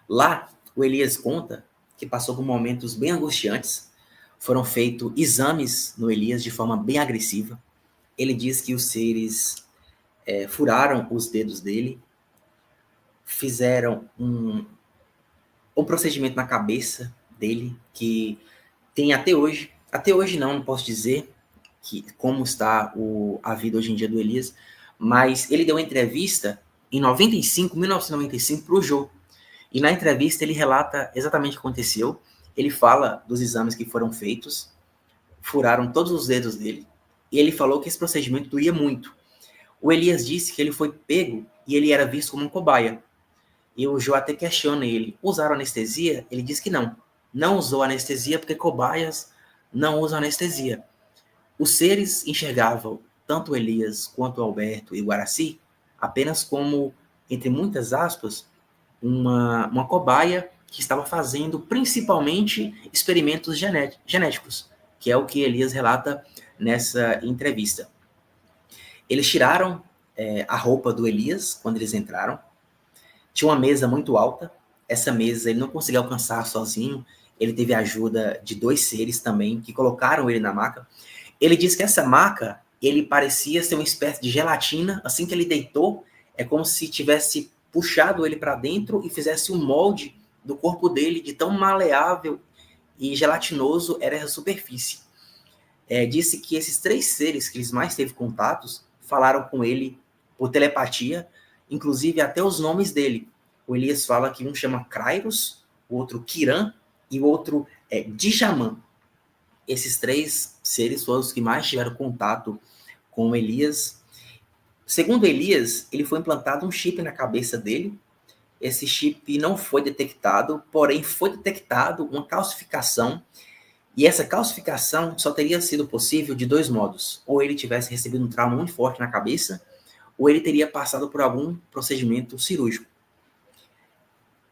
Lá, o Elias conta que passou por momentos bem angustiantes, foram feitos exames no Elias de forma bem agressiva. Ele diz que os seres furaram os dedos dele, fizeram um procedimento na cabeça dele, que tem até hoje não posso dizer como está a vida hoje em dia do Elias, mas ele deu uma entrevista em 1995 para o Jô. E na entrevista ele relata exatamente o que aconteceu. Ele fala dos exames que foram feitos, furaram todos os dedos dele, e ele falou que esse procedimento doía muito. O Elias disse que ele foi pego e ele era visto como um cobaia. E o Jô até questiona ele: usaram anestesia? Ele diz que não. Não usou anestesia porque cobaias não usam anestesia. Os seres enxergavam tanto o Elias quanto o Alberto e o Guaraci apenas como, entre muitas aspas, uma cobaia que estava fazendo principalmente experimentos genéticos, que é o que Elias relata nessa entrevista. Eles tiraram a roupa do Elias quando eles entraram. Tinha uma mesa muito alta, essa mesa ele não conseguiu alcançar sozinho, ele teve a ajuda de 2 seres também, que colocaram ele na maca. Ele disse que essa maca, ele parecia ser uma espécie de gelatina, assim que ele deitou, é como se tivesse puxado ele para dentro e fizesse um molde do corpo dele, de tão maleável e gelatinoso era essa superfície. Disse que esses 3 seres que eles mais teve contatos, falaram com ele por telepatia, inclusive até os nomes dele. O Elias fala que um chama Kairos, o outro Kiran e o outro Djaman. Esses 3 seres foram os que mais tiveram contato com Elias. Segundo Elias, ele foi implantado um chip na cabeça dele. Esse chip não foi detectado, porém foi detectado uma calcificação. E essa calcificação só teria sido possível de 2 modos. Ou ele tivesse recebido um trauma muito forte na cabeça, ou ele teria passado por algum procedimento cirúrgico.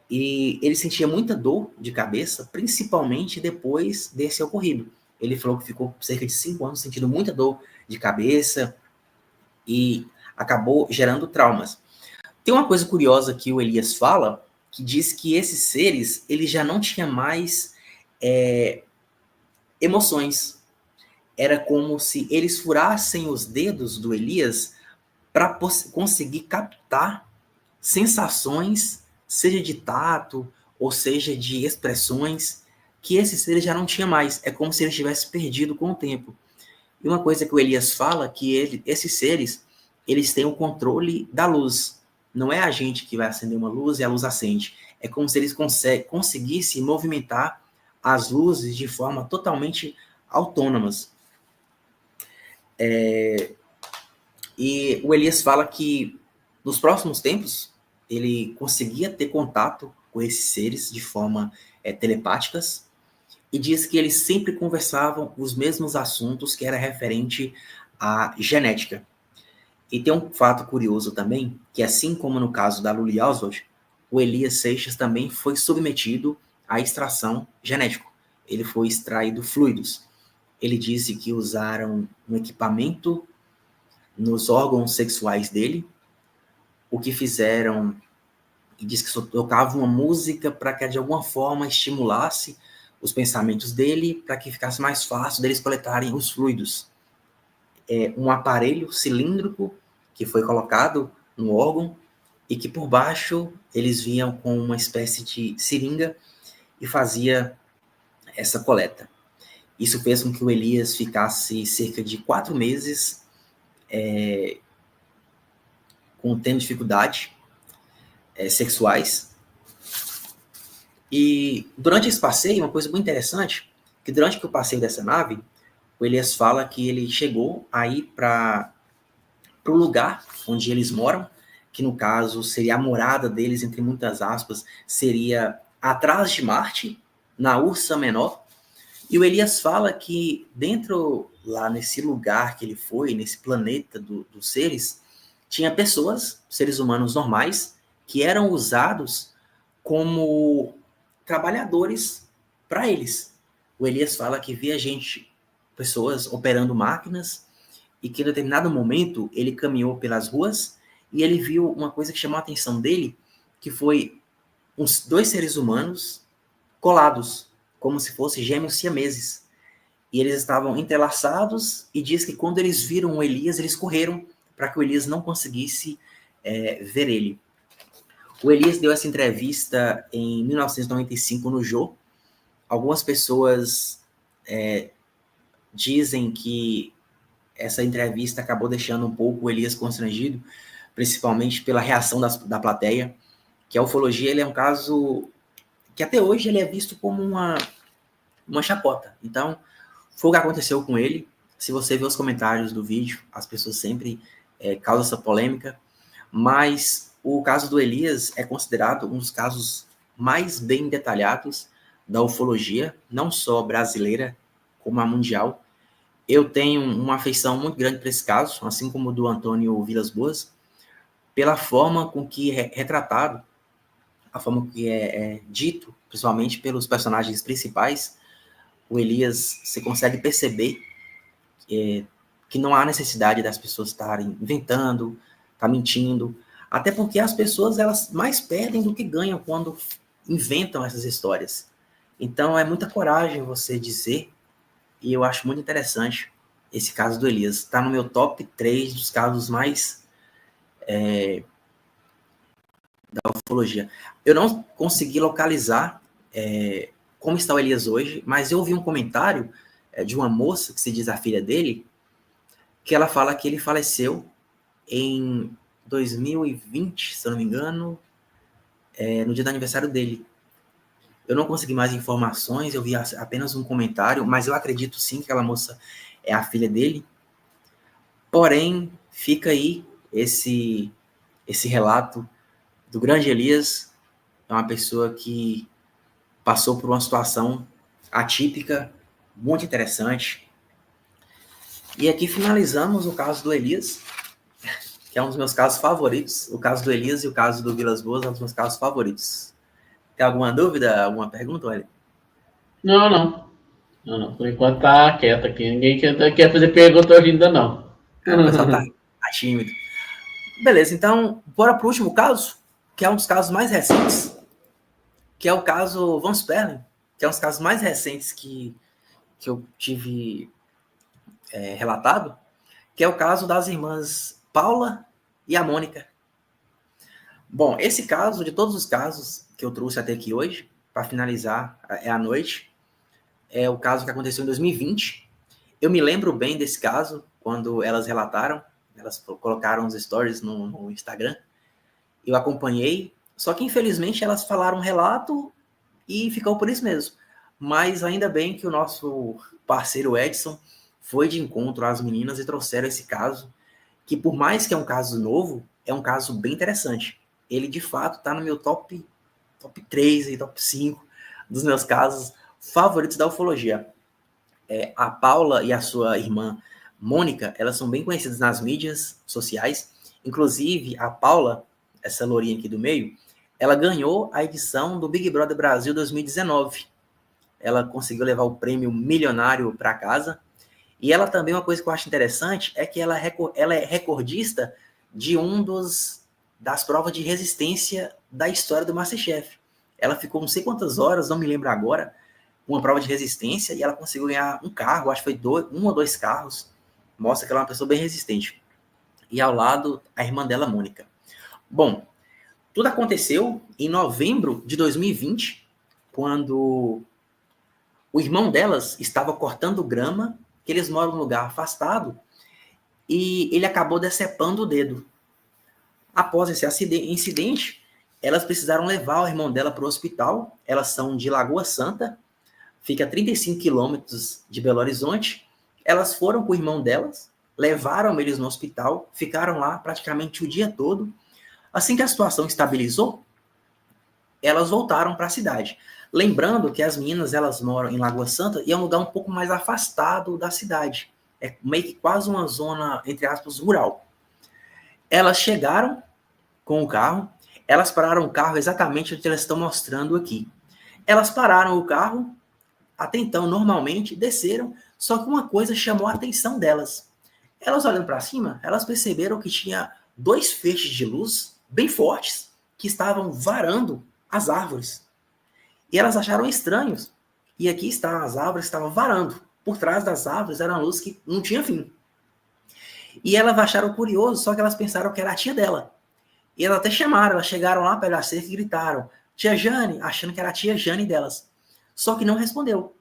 E ele sentia muita dor de cabeça, principalmente depois desse ocorrido. Ele falou que ficou cerca de 5 anos sentindo muita dor de cabeça e acabou gerando traumas. Tem uma coisa curiosa que o Elias fala, que diz que esses seres, eles já não tinham mais emoções. Era como se eles furassem os dedos do Elias para conseguir captar sensações, seja de tato, ou seja de expressões, que esses seres já não tinham mais. É como se eles tivessem perdido com o tempo. E uma coisa que o Elias fala, que esses seres, eles têm o controle da luz. Não é a gente que vai acender uma luz e a luz acende. É como se eles conseguissem movimentar as luzes de forma totalmente autônomas. E o Elias fala que nos próximos tempos ele conseguia ter contato com esses seres de forma telepáticas e diz que eles sempre conversavam os mesmos assuntos que era referente à genética. E tem um fato curioso também, que assim como no caso da Luli Oswald, o Elias Seixas também foi submetido à extração genética. Ele foi extraído fluidos. Ele disse que usaram um equipamento nos órgãos sexuais dele, o que fizeram, e disse que só tocava uma música para que de alguma forma estimulasse os pensamentos dele, para que ficasse mais fácil deles coletarem os fluidos. Um aparelho cilíndrico que foi colocado no órgão e que por baixo eles vinham com uma espécie de seringa e fazia essa coleta. Isso fez com que o Elias ficasse cerca de 4 meses tendo dificuldade sexuais. E durante esse passeio, uma coisa muito interessante, que durante o passeio dessa nave, o Elias fala que ele chegou aí para o lugar onde eles moram, que no caso seria a morada deles, entre muitas aspas, seria atrás de Marte, na Ursa Menor. E o Elias fala que dentro, lá nesse lugar que ele foi, nesse planeta dos seres, tinha pessoas, seres humanos normais, que eram usados como trabalhadores para eles. O Elias fala que via pessoas operando máquinas, e que em determinado momento ele caminhou pelas ruas e ele viu uma coisa que chamou a atenção dele, que foi uns 2 seres humanos colados, como se fossem gêmeos siameses. E eles estavam entrelaçados e diz que quando eles viram o Elias, eles correram para que o Elias não conseguisse ver ele. O Elias deu essa entrevista em 1995 no Jô. Algumas pessoas dizem que essa entrevista acabou deixando um pouco o Elias constrangido, principalmente pela reação da plateia, que a ufologia ele é um caso que até hoje ele é visto como uma chacota. Então, foi o que aconteceu com ele. Se você ver os comentários do vídeo, as pessoas sempre causam essa polêmica, mas o caso do Elias é considerado um dos casos mais bem detalhados da ufologia, não só brasileira, como a mundial. Eu tenho uma afeição muito grande para esse caso, assim como o do Antônio Vilas Boas, pela forma com que é retratado, a forma que é dito, principalmente pelos personagens principais. O Elias, você consegue perceber que não há necessidade das pessoas estarem inventando, mentindo, até porque as pessoas elas mais perdem do que ganham quando inventam essas histórias. Então, é muita coragem você dizer, e eu acho muito interessante esse caso do Elias. Está no meu top 3 dos casos mais da ufologia. Eu não consegui localizar como está o Elias hoje, mas eu vi um comentário de uma moça, que se diz a filha dele, que ela fala que ele faleceu em 2020, se eu não me engano, no dia do aniversário dele. Eu não consegui mais informações, eu vi apenas um comentário, mas eu acredito sim que aquela moça é a filha dele. Porém, fica aí esse relato do grande Elias. É uma pessoa que passou por uma situação atípica, muito interessante. E aqui finalizamos o caso do Elias, que é um dos meus casos favoritos. O caso do Elias e o caso do Vilas Boas é um dos meus casos favoritos. Tem alguma dúvida, alguma pergunta, Wellington? Não. Por enquanto tá quieto aqui. Ninguém quer fazer pergunta hoje ainda, não. O pessoal tá tímido. Beleza, então, bora pro último caso, que é um dos casos mais recentes, que é o caso Van Sperling, que é um dos casos mais recentes que eu tive relatado, que é o caso das irmãs Paula e a Mônica. Bom, esse caso, de todos os casos que eu trouxe até aqui hoje, para finalizar a noite, é o caso que aconteceu em 2020. Eu me lembro bem desse caso, quando elas relataram, elas colocaram os stories no Instagram, eu acompanhei, só que infelizmente elas falaram um relato e ficou por isso mesmo. Mas ainda bem que o nosso parceiro Edson foi de encontro às meninas e trouxeram esse caso, que por mais que é um caso novo, é um caso bem interessante. Ele de fato está no meu top 3 e top 5 dos meus casos favoritos da ufologia. A Paula e a sua irmã Mônica, elas são bem conhecidas nas mídias sociais. Inclusive, a Paula, essa lourinha aqui do meio, ela ganhou a edição do Big Brother Brasil 2019. Ela conseguiu levar o prêmio milionário para casa. E ela também, uma coisa que eu acho interessante, é que ela é recordista de das provas de resistência da história do MasterChef. Ela ficou não sei quantas horas, não me lembro agora, uma prova de resistência, e ela conseguiu ganhar um carro, acho que foi 1 ou 2 carros. Mostra que ela é uma pessoa bem resistente. E ao lado, a irmã dela, Mônica. Bom, tudo aconteceu em novembro de 2020, quando o irmão delas estava cortando grama, que eles moram num lugar afastado, e ele acabou decepando o dedo. Após esse incidente, elas precisaram levar o irmão dela para o hospital. Elas são de Lagoa Santa, fica a 35 quilômetros de Belo Horizonte. Elas foram com o irmão delas, levaram eles no hospital, ficaram lá praticamente o dia todo. Assim que a situação estabilizou, elas voltaram para a cidade. Lembrando que as meninas, elas moram em Lagoa Santa e é um lugar um pouco mais afastado da cidade. É meio que quase uma zona, entre aspas, rural. Elas chegaram com o carro, elas pararam o carro exatamente onde elas estão mostrando aqui. Elas pararam o carro, até então, normalmente, desceram, só que uma coisa chamou a atenção delas. Elas olhando para cima, elas perceberam que tinha 2 feixes de luz bem fortes que estavam varando as árvores. E elas acharam estranhos. E aqui está, as árvores estavam varando. Por trás das árvores era uma luz que não tinha fim. E elas acharam curioso, só que elas pensaram que era a tia dela. E elas até chamaram, elas chegaram lá pela cerca e gritaram: Tia Jane, achando que era a tia Jane delas. Só que não respondeu.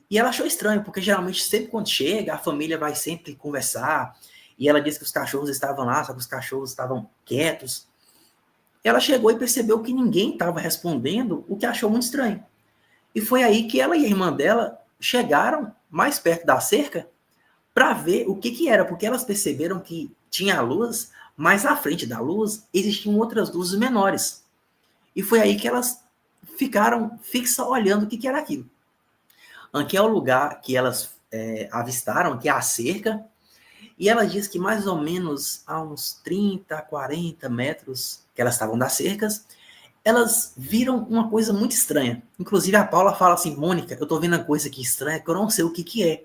E ela achou estranho, porque geralmente sempre quando chega, a família vai sempre conversar. E ela disse que os cachorros estavam lá, só que os cachorros estavam quietos. Ela chegou e percebeu que ninguém estava respondendo, o que achou muito estranho. E foi aí que ela e a irmã dela chegaram mais perto da cerca para ver o que era, porque elas perceberam que tinha a luz, mas à frente da luz existiam outras luzes menores. E foi aí que elas ficaram fixas olhando o que era aquilo. Aqui é o lugar que elas avistaram, que é a cerca, e ela diz que mais ou menos a uns 30, 40 metros que elas estavam das cercas, elas viram uma coisa muito estranha. Inclusive a Paula fala assim: Mônica, eu tô vendo uma coisa aqui estranha que eu não sei o que é.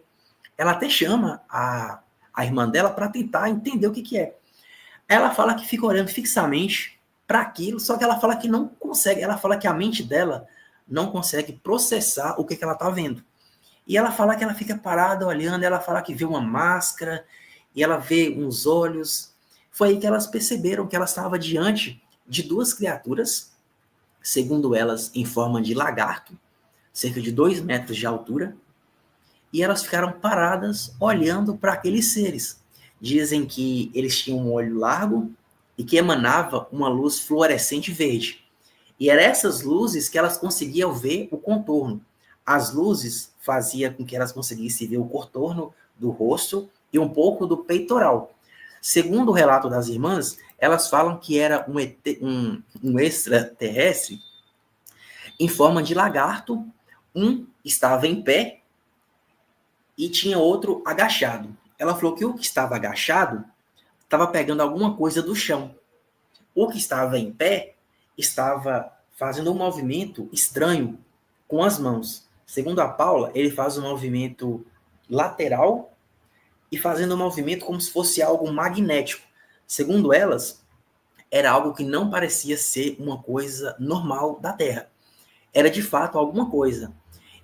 Ela até chama a irmã dela para tentar entender o que é. Ela fala que fica olhando fixamente para aquilo, só que ela fala que não consegue, ela fala que a mente dela não consegue processar o que ela está vendo. E ela fala que ela fica parada olhando, ela fala que vê uma máscara, e ela vê uns olhos. Foi aí que elas perceberam que ela estava diante de duas criaturas, segundo elas, em forma de lagarto, cerca de 2 metros de altura, e elas ficaram paradas olhando para aqueles seres. Dizem que eles tinham um olho largo e que emanava uma luz fluorescente verde. E eram essas luzes que elas conseguiam ver o contorno. As luzes faziam com que elas conseguissem ver o contorno do rosto e um pouco do peitoral. Segundo o relato das irmãs, elas falam que era um extraterrestre em forma de lagarto. Um estava em pé e tinha outro agachado. Ela falou que o que estava agachado estava pegando alguma coisa do chão. O que estava em pé estava fazendo um movimento estranho com as mãos. Segundo a Paula, ele faz um movimento lateral e fazendo um movimento como se fosse algo magnético. Segundo elas, era algo que não parecia ser uma coisa normal da Terra. Era de fato alguma coisa.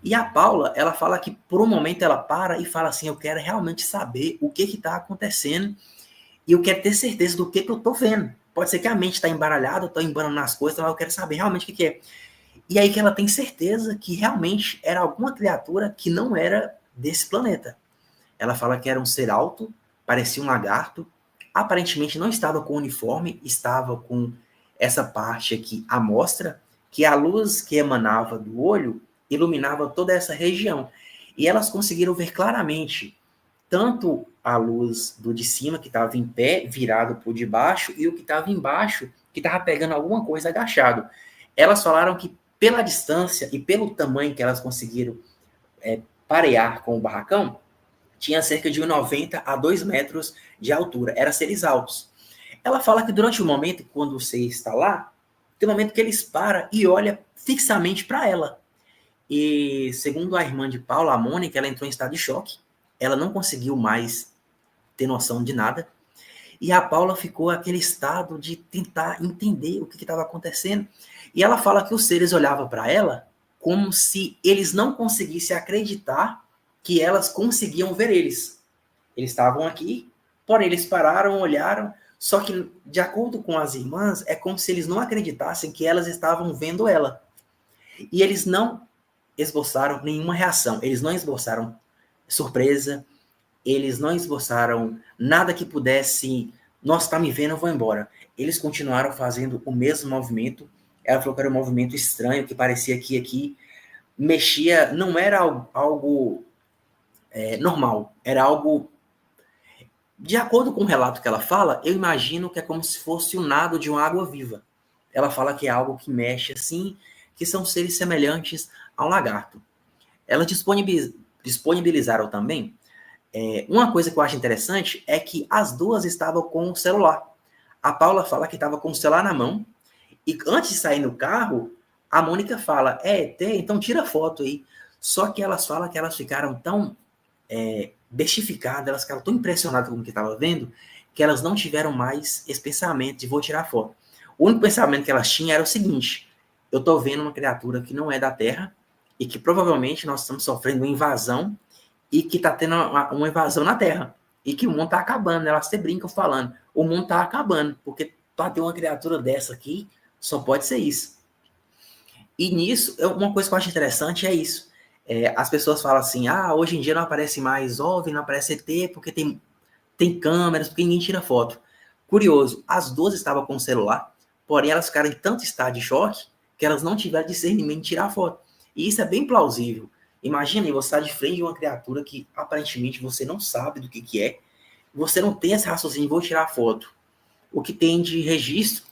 E a Paula, ela fala que por um momento ela para e fala assim, eu quero realmente saber o que está acontecendo e eu quero ter certeza do que eu estou vendo. Pode ser que a mente está embaralhada, eu estou embaralhando nas coisas, mas eu quero saber realmente o que é. E aí que ela tem certeza que realmente era alguma criatura que não era desse planeta. Ela fala que era um ser alto, parecia um lagarto, aparentemente não estava com uniforme, estava com essa parte aqui à mostra, que a luz que emanava do olho iluminava toda essa região. E elas conseguiram ver claramente tanto a luz do de cima, que estava em pé, virado por debaixo, e o que estava embaixo, que estava pegando alguma coisa agachado. Elas falaram que pela distância e pelo tamanho que elas conseguiram parear com o barracão, tinha cerca de 90 a 2 metros de altura. Eram seres altos. Ela fala que durante o momento, quando você está lá, tem um momento que eles param e olham fixamente para ela. E segundo a irmã de Paula, a Mônica, ela entrou em estado de choque. Ela não conseguiu mais ter noção de nada. E a Paula ficou naquele estado de tentar entender o que estava acontecendo. E ela fala que os seres olhavam para ela como se eles não conseguissem acreditar que elas conseguiam ver eles. Eles estavam aqui, porém eles pararam, olharam, só que, de acordo com as irmãs, é como se eles não acreditassem que elas estavam vendo ela. E eles não esboçaram nenhuma reação, eles não esboçaram surpresa, eles não esboçaram nada que pudesse, nossa, tá me vendo, eu vou embora. Eles continuaram fazendo o mesmo movimento. Ela falou que era um movimento estranho, que parecia que aqui mexia, não era algo normal, era algo, de acordo com o relato que ela fala, eu imagino que é como se fosse o nado de uma água viva. Ela fala que é algo que mexe assim, que são seres semelhantes a um lagarto. Elas disponibilizaram também uma coisa que eu acho interessante é que as duas estavam com o celular. A Paula fala que estava com o celular na mão, e antes de sair no carro, a Mônica fala, então tira foto aí. Só que elas falam que elas ficaram tão bestificadas, elas ficaram tão impressionadas com o que estavam vendo, que elas não tiveram mais esse pensamento de vou tirar foto. O único pensamento que elas tinham era o seguinte, eu estou vendo uma criatura que não é da Terra, e que provavelmente nós estamos sofrendo uma invasão, e que está tendo uma invasão na Terra, e que o mundo está acabando. Elas até brincam falando, o mundo está acabando, porque para ter uma criatura dessa aqui, só pode ser isso. E nisso, uma coisa que eu acho interessante é isso. As pessoas falam assim, hoje em dia não aparece mais OVNI, não aparece ET, porque tem câmeras, porque ninguém tira foto. Curioso, as duas estavam com o celular, porém elas ficaram em tanto estado de choque, que elas não tiveram discernimento de tirar foto. E isso é bem plausível. Imagine você estar de frente de uma criatura que aparentemente você não sabe do que é, você não tem esse raciocínio, vou tirar foto. O que tem de registro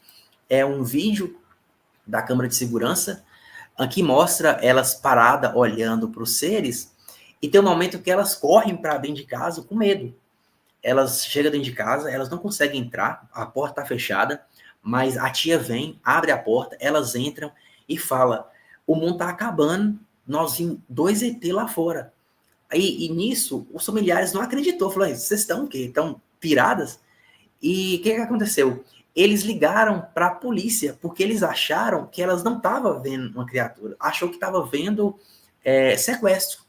é um vídeo da câmera de segurança, que mostra elas paradas olhando para os seres, e tem um momento que elas correm para dentro de casa com medo. Elas chegam dentro de casa, elas não conseguem entrar, a porta está fechada, mas a tia vem, abre a porta, elas entram e fala, o mundo está acabando, nós vimos 2 ET lá fora. E nisso, os familiares não acreditou. Falaram, vocês estão o quê? Estão piradas? E o que aconteceu? eles ligaram para a polícia, porque eles acharam que elas não estavam vendo uma criatura, achou que estava vendo sequestro.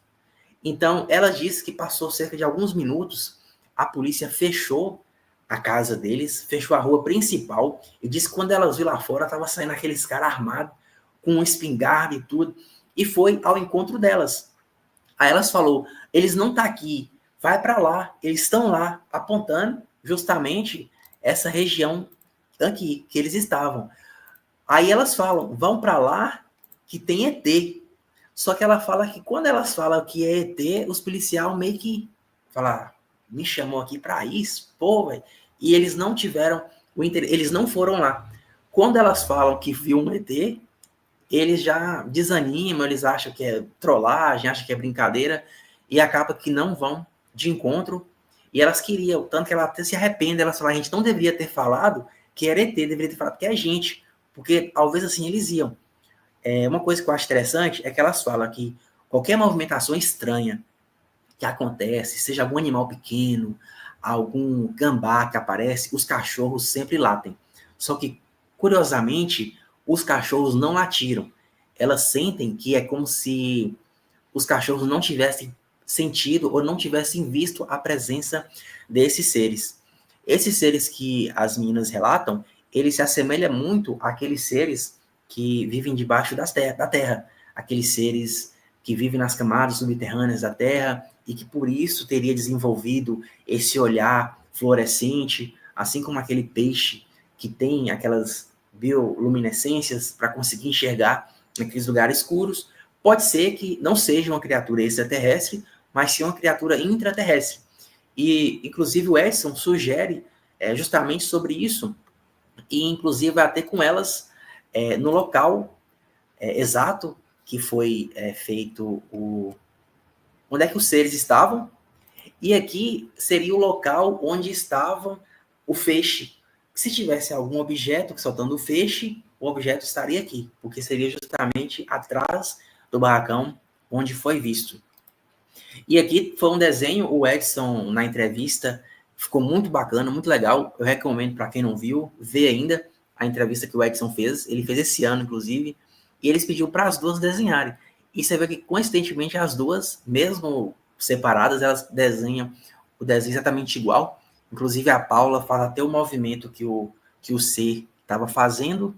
Então, ela disse que passou cerca de alguns minutos, a polícia fechou a casa deles, fechou a rua principal, e disse que quando elas viram lá fora, estava saindo aqueles caras armados, com um espingarda e tudo, e foi ao encontro delas. Aí elas falou, eles não estão aqui, vai para lá, eles estão lá, apontando justamente essa região aqui, que eles estavam. Aí elas falam, vão para lá, que tem ET. Só que ela fala que quando elas falam que é ET, os policiais meio que falam, me chamou aqui para isso, pô, velho. E eles não tiveram o interesse, eles não foram lá. Quando elas falam que viu um ET, eles já desanimam, eles acham que é trollagem, acham que é brincadeira, e acaba que não vão de encontro. E elas queriam, tanto que ela até se arrepende, elas falam, a gente não deveria ter falado que era ET, deveria ter falado que é gente, porque talvez assim eles iam. Uma coisa que eu acho interessante é que elas falam que qualquer movimentação estranha que acontece, seja algum animal pequeno, algum gambá que aparece, os cachorros sempre latem. Só que, curiosamente, os cachorros não latiram. Elas sentem que é como se os cachorros não tivessem sentido ou não tivessem visto a presença desses seres. Esses seres que as meninas relatam, eles se assemelham muito àqueles seres que vivem debaixo da terra, aqueles seres que vivem nas camadas subterrâneas da terra e que por isso teria desenvolvido esse olhar fluorescente, assim como aquele peixe que tem aquelas bioluminescências para conseguir enxergar naqueles lugares escuros. Pode ser que não seja uma criatura extraterrestre, mas sim uma criatura intraterrestre. E, inclusive, o Edson sugere justamente sobre isso, e, inclusive, até com elas no local exato que foi feito onde é que os seres estavam, e aqui seria o local onde estava o feixe. Se tivesse algum objeto soltando o feixe, o objeto estaria aqui, porque seria justamente atrás do barracão onde foi visto. E aqui foi um desenho, o Edson, na entrevista, ficou muito bacana, muito legal. Eu recomendo para quem não viu, ver ainda a entrevista que o Edson fez. Ele fez esse ano, inclusive, e eles pediu para as duas desenharem. E você vê que, coincidentemente, as duas, mesmo separadas, elas desenham o desenho exatamente igual. Inclusive, a Paula faz até o movimento que o C estava fazendo.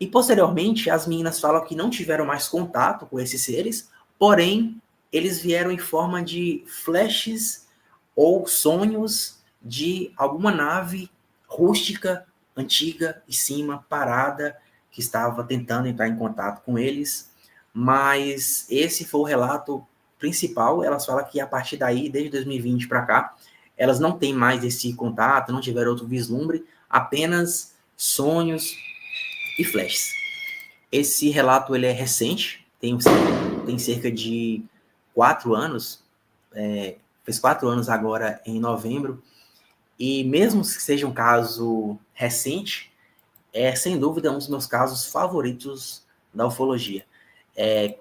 E, posteriormente, as meninas falam que não tiveram mais contato com esses seres, porém, eles vieram em forma de flashes ou sonhos de alguma nave rústica, antiga, em cima, parada, que estava tentando entrar em contato com eles. Mas esse foi o relato principal. Elas falam que a partir daí, desde 2020 para cá, elas não têm mais esse contato, não tiveram outro vislumbre, apenas sonhos e flashes. Esse relato ele é recente, tem cerca de 4 anos, fez 4 anos agora em novembro, e mesmo que seja um caso recente, é sem dúvida um dos meus casos favoritos da ufologia.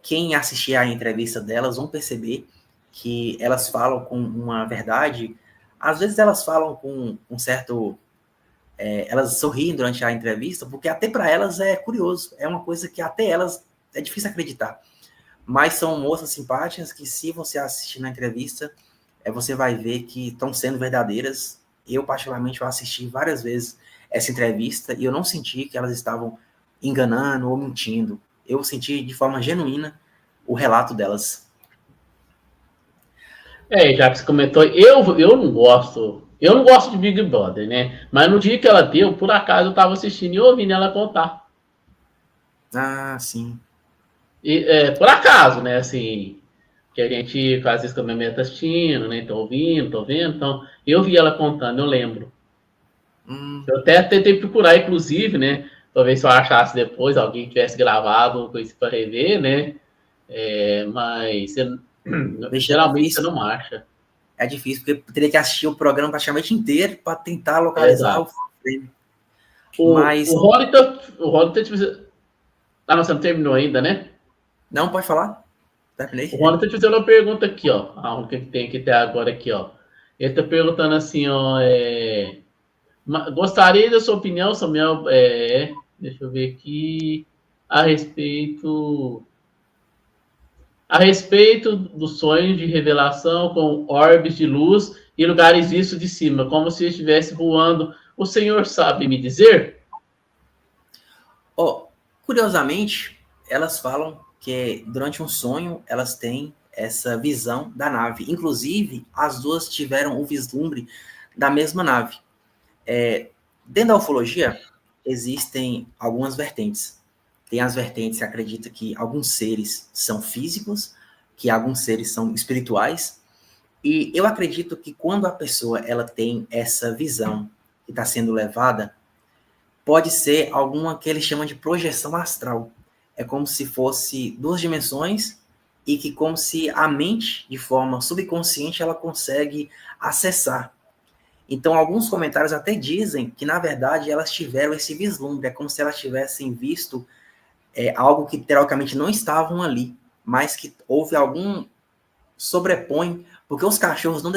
Quem assistir à entrevista delas vão perceber que elas falam com uma verdade, às vezes elas falam com um certo... elas sorriem durante a entrevista, porque até para elas é curioso, é uma coisa que até elas é difícil acreditar. Mas são moças simpáticas que, se você assistir na entrevista, você vai ver que estão sendo verdadeiras. Eu, particularmente, eu assisti várias vezes essa entrevista e eu não senti que elas estavam enganando ou mentindo. Eu senti de forma genuína o relato delas. Já que você comentou, eu não gosto de Big Brother, né? Mas no dia que ela deu, por acaso eu tava assistindo e ouvindo ela contar. Ah, sim. E, por acaso, né? Assim, que a gente às vezes também tá assistindo, né? Tô ouvindo, tô vendo. Então, eu vi ela contando, eu lembro. Eu até tentei procurar, inclusive, né? Pra ver se eu achasse depois alguém tivesse gravado coisa para rever, né? Mas geralmente você não acha. É difícil, porque teria que assistir o programa praticamente inteiro para tentar localizar Exato. o frame. Mas... O Hollister, ah, não, você não terminou ainda, né? Não, pode falar? Terminei. O Hollister te fazendo uma pergunta aqui, ó. A única que tem aqui até agora aqui, ó. Ele tá perguntando assim, ó. Gostaria da sua opinião, Samuel, deixa eu ver aqui, a respeito dos sonhos de revelação com orbes de luz e lugares vistos de cima, como se estivesse voando. O senhor sabe me dizer? Curiosamente, elas falam que durante um sonho elas têm essa visão da nave. Inclusive, as duas tiveram o vislumbre da mesma nave. Dentro da ufologia, existem algumas vertentes. Tem as vertentes que acreditam que alguns seres são físicos, que alguns seres são espirituais. E eu acredito que quando a pessoa ela tem essa visão que está sendo levada, pode ser alguma que eles chamam de projeção astral. É como se fosse duas dimensões e que como se a mente, de forma subconsciente, ela consegue acessar. Então, alguns comentários até dizem que, na verdade, elas tiveram esse vislumbre. É como se elas tivessem visto algo que, teoricamente, não estavam ali, mas que houve algum sobrepõe, porque os cachorros não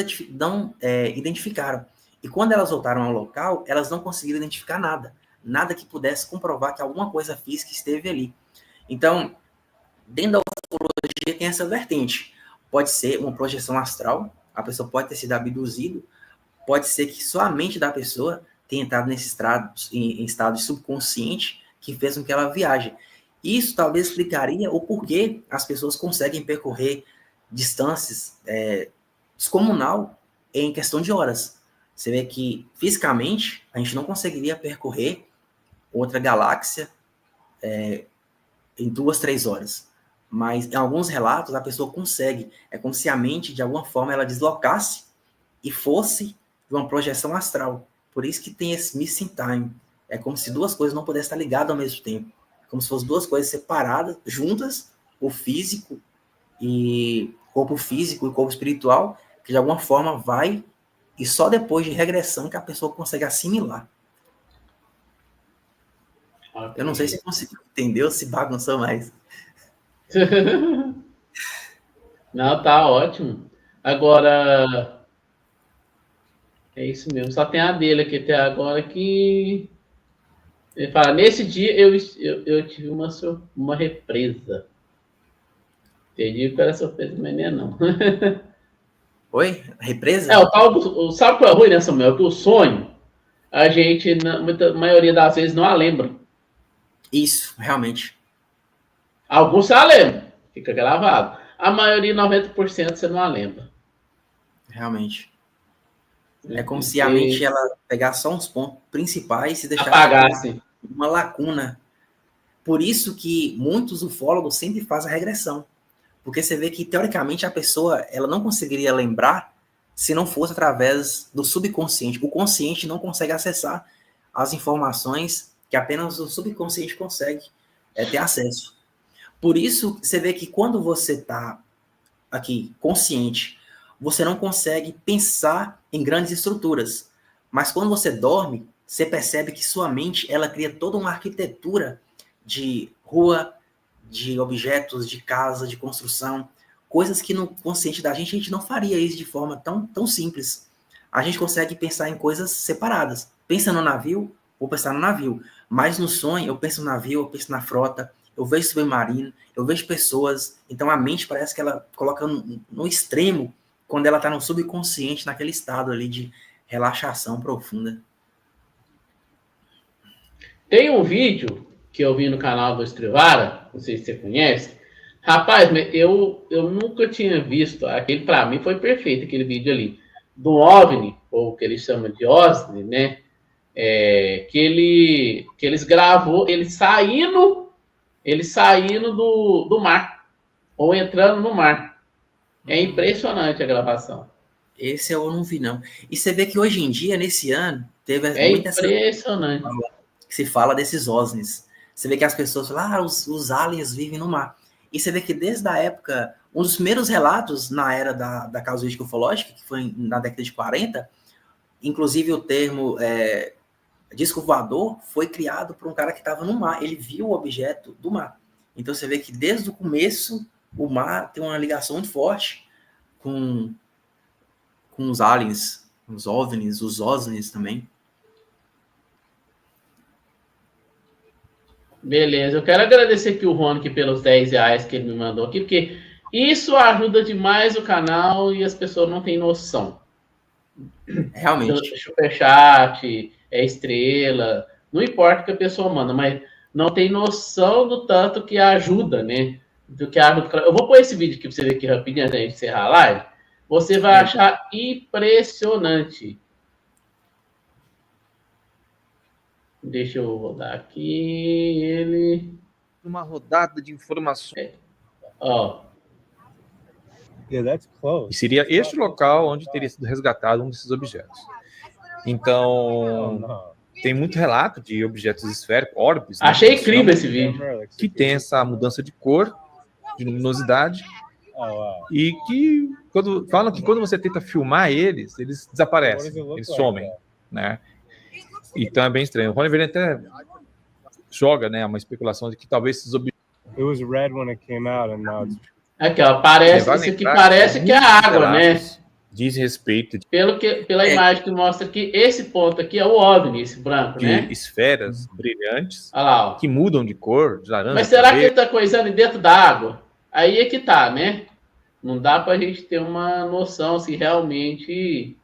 identificaram. E quando elas voltaram ao local, elas não conseguiram identificar nada. Nada que pudesse comprovar que alguma coisa física esteve ali. Então, dentro da ufologia tem essa vertente. Pode ser uma projeção astral, a pessoa pode ter sido abduzido, pode ser que só a mente da pessoa tenha entrado nesse estado, em estado subconsciente, que fez com que ela viaje. Isso talvez explicaria o porquê as pessoas conseguem percorrer distâncias descomunal em questão de horas. Você vê que, fisicamente, a gente não conseguiria percorrer outra galáxia em 2, 3 horas. Mas, em alguns relatos, a pessoa consegue. É como se a mente, de alguma forma, ela deslocasse e fosse de uma projeção astral. Por isso que tem esse missing time. É como se duas coisas não pudessem estar ligadas ao mesmo tempo. Como se fossem duas coisas separadas, juntas, o físico e corpo físico e corpo espiritual, que de alguma forma vai, e só depois de regressão que a pessoa consegue assimilar. Okay. Eu não sei se conseguiu entender ou se bagunçou mais. Não, tá ótimo. Agora, é isso mesmo. Só tem a dele aqui até agora que... Ele fala, nesse dia eu tive uma represa. Entendi que era surpresa, mas nem é não. Oi? Represa? O tal do... Sabe qual é ruim, né, Samuel? Que o sonho, a gente, na maioria das vezes, não a lembra. Isso, realmente. Alguns você a lembra, fica gravado. A maioria, 90%, você não a lembra. Realmente. É como se a mente ela pegasse só uns pontos principais e deixasse uma lacuna. Por isso que muitos ufólogos sempre fazem a regressão. Porque você vê que, teoricamente, a pessoa ela não conseguiria lembrar se não fosse através do subconsciente. O consciente não consegue acessar as informações que apenas o subconsciente consegue ter acesso. Por isso, você vê que quando você está aqui consciente, você não consegue pensar em grandes estruturas. Mas quando você dorme, você percebe que sua mente ela cria toda uma arquitetura de rua, de objetos, de casa, de construção, coisas que no consciente da gente a gente não faria isso de forma tão simples. A gente consegue pensar em coisas separadas. Pensa no navio, vou pensar no navio. Mas no sonho, eu penso no navio, eu penso na frota, eu vejo submarino, eu vejo pessoas. Então a mente parece que ela coloca no extremo quando ela está no subconsciente, naquele estado ali de relaxação profunda. Tem um vídeo que eu vi no canal do Estrivara, não sei se você conhece. Rapaz, eu nunca tinha visto, aquele para mim foi perfeito, aquele vídeo ali, do OVNI, ou que eles chamam de OSNI, né? Que eles gravou, ele saindo do mar, ou entrando no mar. É impressionante a gravação. Esse eu não vi, não. E você vê que hoje em dia, nesse ano, teve muita impressionante. Que se fala desses OSNIs. Você vê que as pessoas falam, os aliens vivem no mar. E você vê que desde a época, um dos primeiros relatos na era da casuística ufológica, que foi na década de 40, inclusive o termo disco voador foi criado por um cara que estava no mar. Ele viu o objeto do mar. Então você vê que desde o começo, o mar tem uma ligação muito forte com os aliens, os OVNIs, os OSNIs também. Beleza, eu quero agradecer aqui o Ronick pelos R$ 10 que ele me mandou aqui, porque isso ajuda demais o canal e as pessoas não têm noção. Realmente. Superchat, estrela, não importa o que a pessoa manda, mas não tem noção do tanto que ajuda, né? Do que ajuda. Eu vou pôr esse vídeo aqui para você ver aqui rapidinho antes de encerrar a live. Você vai achar impressionante. Deixa eu rodar aqui ele. Uma rodada de informações. Ó. E seria este local onde teria sido resgatado um desses objetos. Então, tem muito relato de objetos esféricos, orbes. Achei incrível esse vídeo. Que tem essa mudança de cor, de luminosidade, e que falam que quando você tenta filmar eles desaparecem, eles somem, né? Então é bem estranho. O Rony Vernon até joga, né, uma especulação de que talvez esses objetos... Aqui, ó, parece, isso aqui parece que é água, né? Diz respeito pela imagem que mostra aqui, esse ponto aqui é o OVNI, esse branco, de né? esferas brilhantes, olha lá, ó, que mudam de cor, de laranja. Mas será que ele está coisando dentro da água? Aí é que tá, né? Não dá para a gente ter uma noção se realmente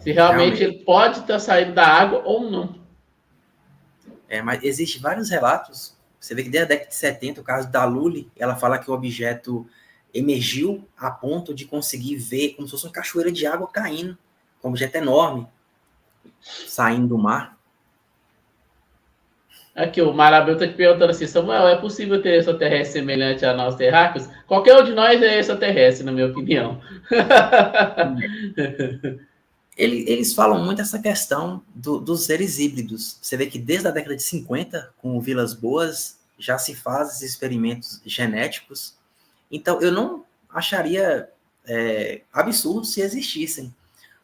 ele pode estar saindo da água ou não. Mas existem vários relatos. Você vê que desde a década de 70, o caso da Lully, ela fala que o objeto emergiu a ponto de conseguir ver como se fosse uma cachoeira de água caindo, um objeto enorme, saindo do mar. Aqui, o Marabel está te perguntando assim, Samuel, é possível ter extraterrestre semelhante a nós terráqueos? Qualquer um de nós é extraterrestre, na minha opinião. Eles falam muito essa questão dos seres híbridos. Você vê que desde a década de 50, com o Vilas Boas, já se faz esses experimentos genéticos. Então, eu não acharia absurdo se existissem.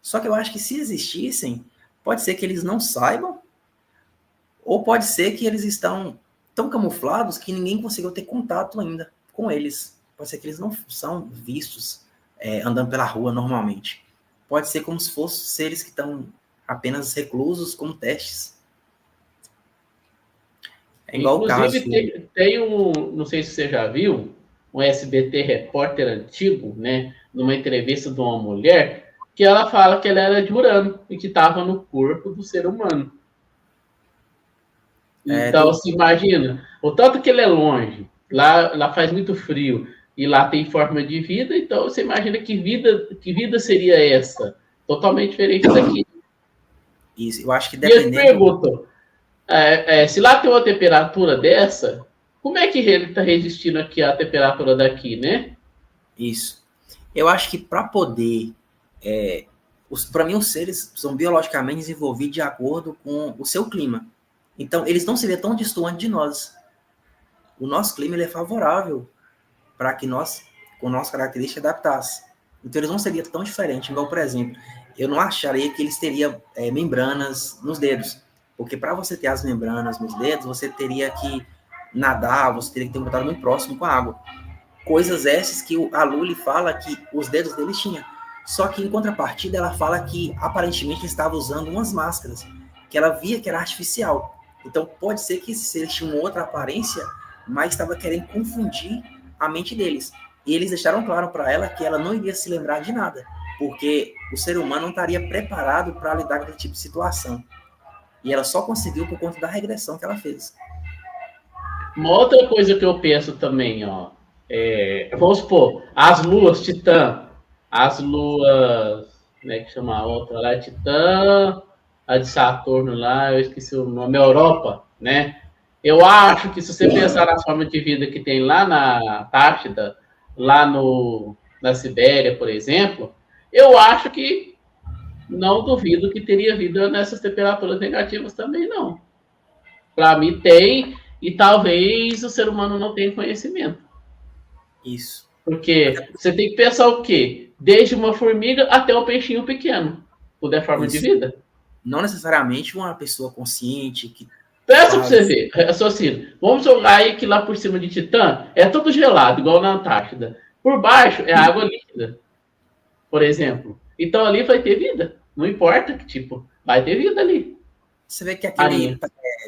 Só que eu acho que se existissem, pode ser que eles não saibam, ou pode ser que eles estão tão camuflados que ninguém conseguiu ter contato ainda com eles. Pode ser que eles não são vistos andando pela rua normalmente. Pode ser como se fossem seres que estão apenas reclusos como testes. É igual inclusive, o caso... tem não sei se você já viu, um SBT repórter antigo, né, numa entrevista de uma mulher, que ela fala que ela era de Urano e que estava no corpo do ser humano. Então, se imagina, o tanto que ele é longe, lá faz muito frio, e lá tem forma de vida, então você imagina que vida seria essa? Totalmente diferente daqui. Isso, eu acho que dependendo... E eu pergunto, se lá tem uma temperatura dessa, como é que ele está resistindo aqui à temperatura daqui, né? Isso. Eu acho que para poder... para mim, os seres são biologicamente desenvolvidos de acordo com o seu clima. Então, eles não seriam tão distantes de nós. O nosso clima ele é favorável para que nós, com nossa característica, adaptasse. Então, eles não seriam tão diferentes. Igual, por exemplo, eu não acharia que eles teriam membranas nos dedos. Porque para você ter as membranas nos dedos, você teria que nadar, você teria que ter um contato muito próximo com a água. Coisas essas que a Lully fala que os dedos deles tinham. Só que, em contrapartida, ela fala que, aparentemente, ele estava usando umas máscaras, que ela via que era artificial. Então, pode ser que eles tinham outra aparência, mas estava querendo confundir a mente deles. E eles deixaram claro para ela que ela não iria se lembrar de nada, porque o ser humano não estaria preparado para lidar com aquele tipo de situação. E ela só conseguiu por conta da regressão que ela fez. Uma outra coisa que eu penso também, vamos supor, as luas Titã, as luas, né, que chama a outra lá, Titã, a de Saturno lá, eu esqueci o nome, Europa, né? Eu acho que se você pensar na forma de vida que tem lá na Antártida, lá na Sibéria, por exemplo, eu acho que não duvido que teria vida nessas temperaturas negativas também, não. Para mim tem, e talvez o ser humano não tenha conhecimento. Isso. Porque você tem que pensar o quê? Desde uma formiga até um peixinho pequeno. Tudo é forma de vida. Não necessariamente uma pessoa consciente que... Pensa pra você ver, raciocínio. Vamos jogar aí que lá por cima de Titã é tudo gelado, igual na Antártida. Por baixo é água líquida, por exemplo. Então ali vai ter vida. Não importa que tipo, vai ter vida ali. Você vê que aquele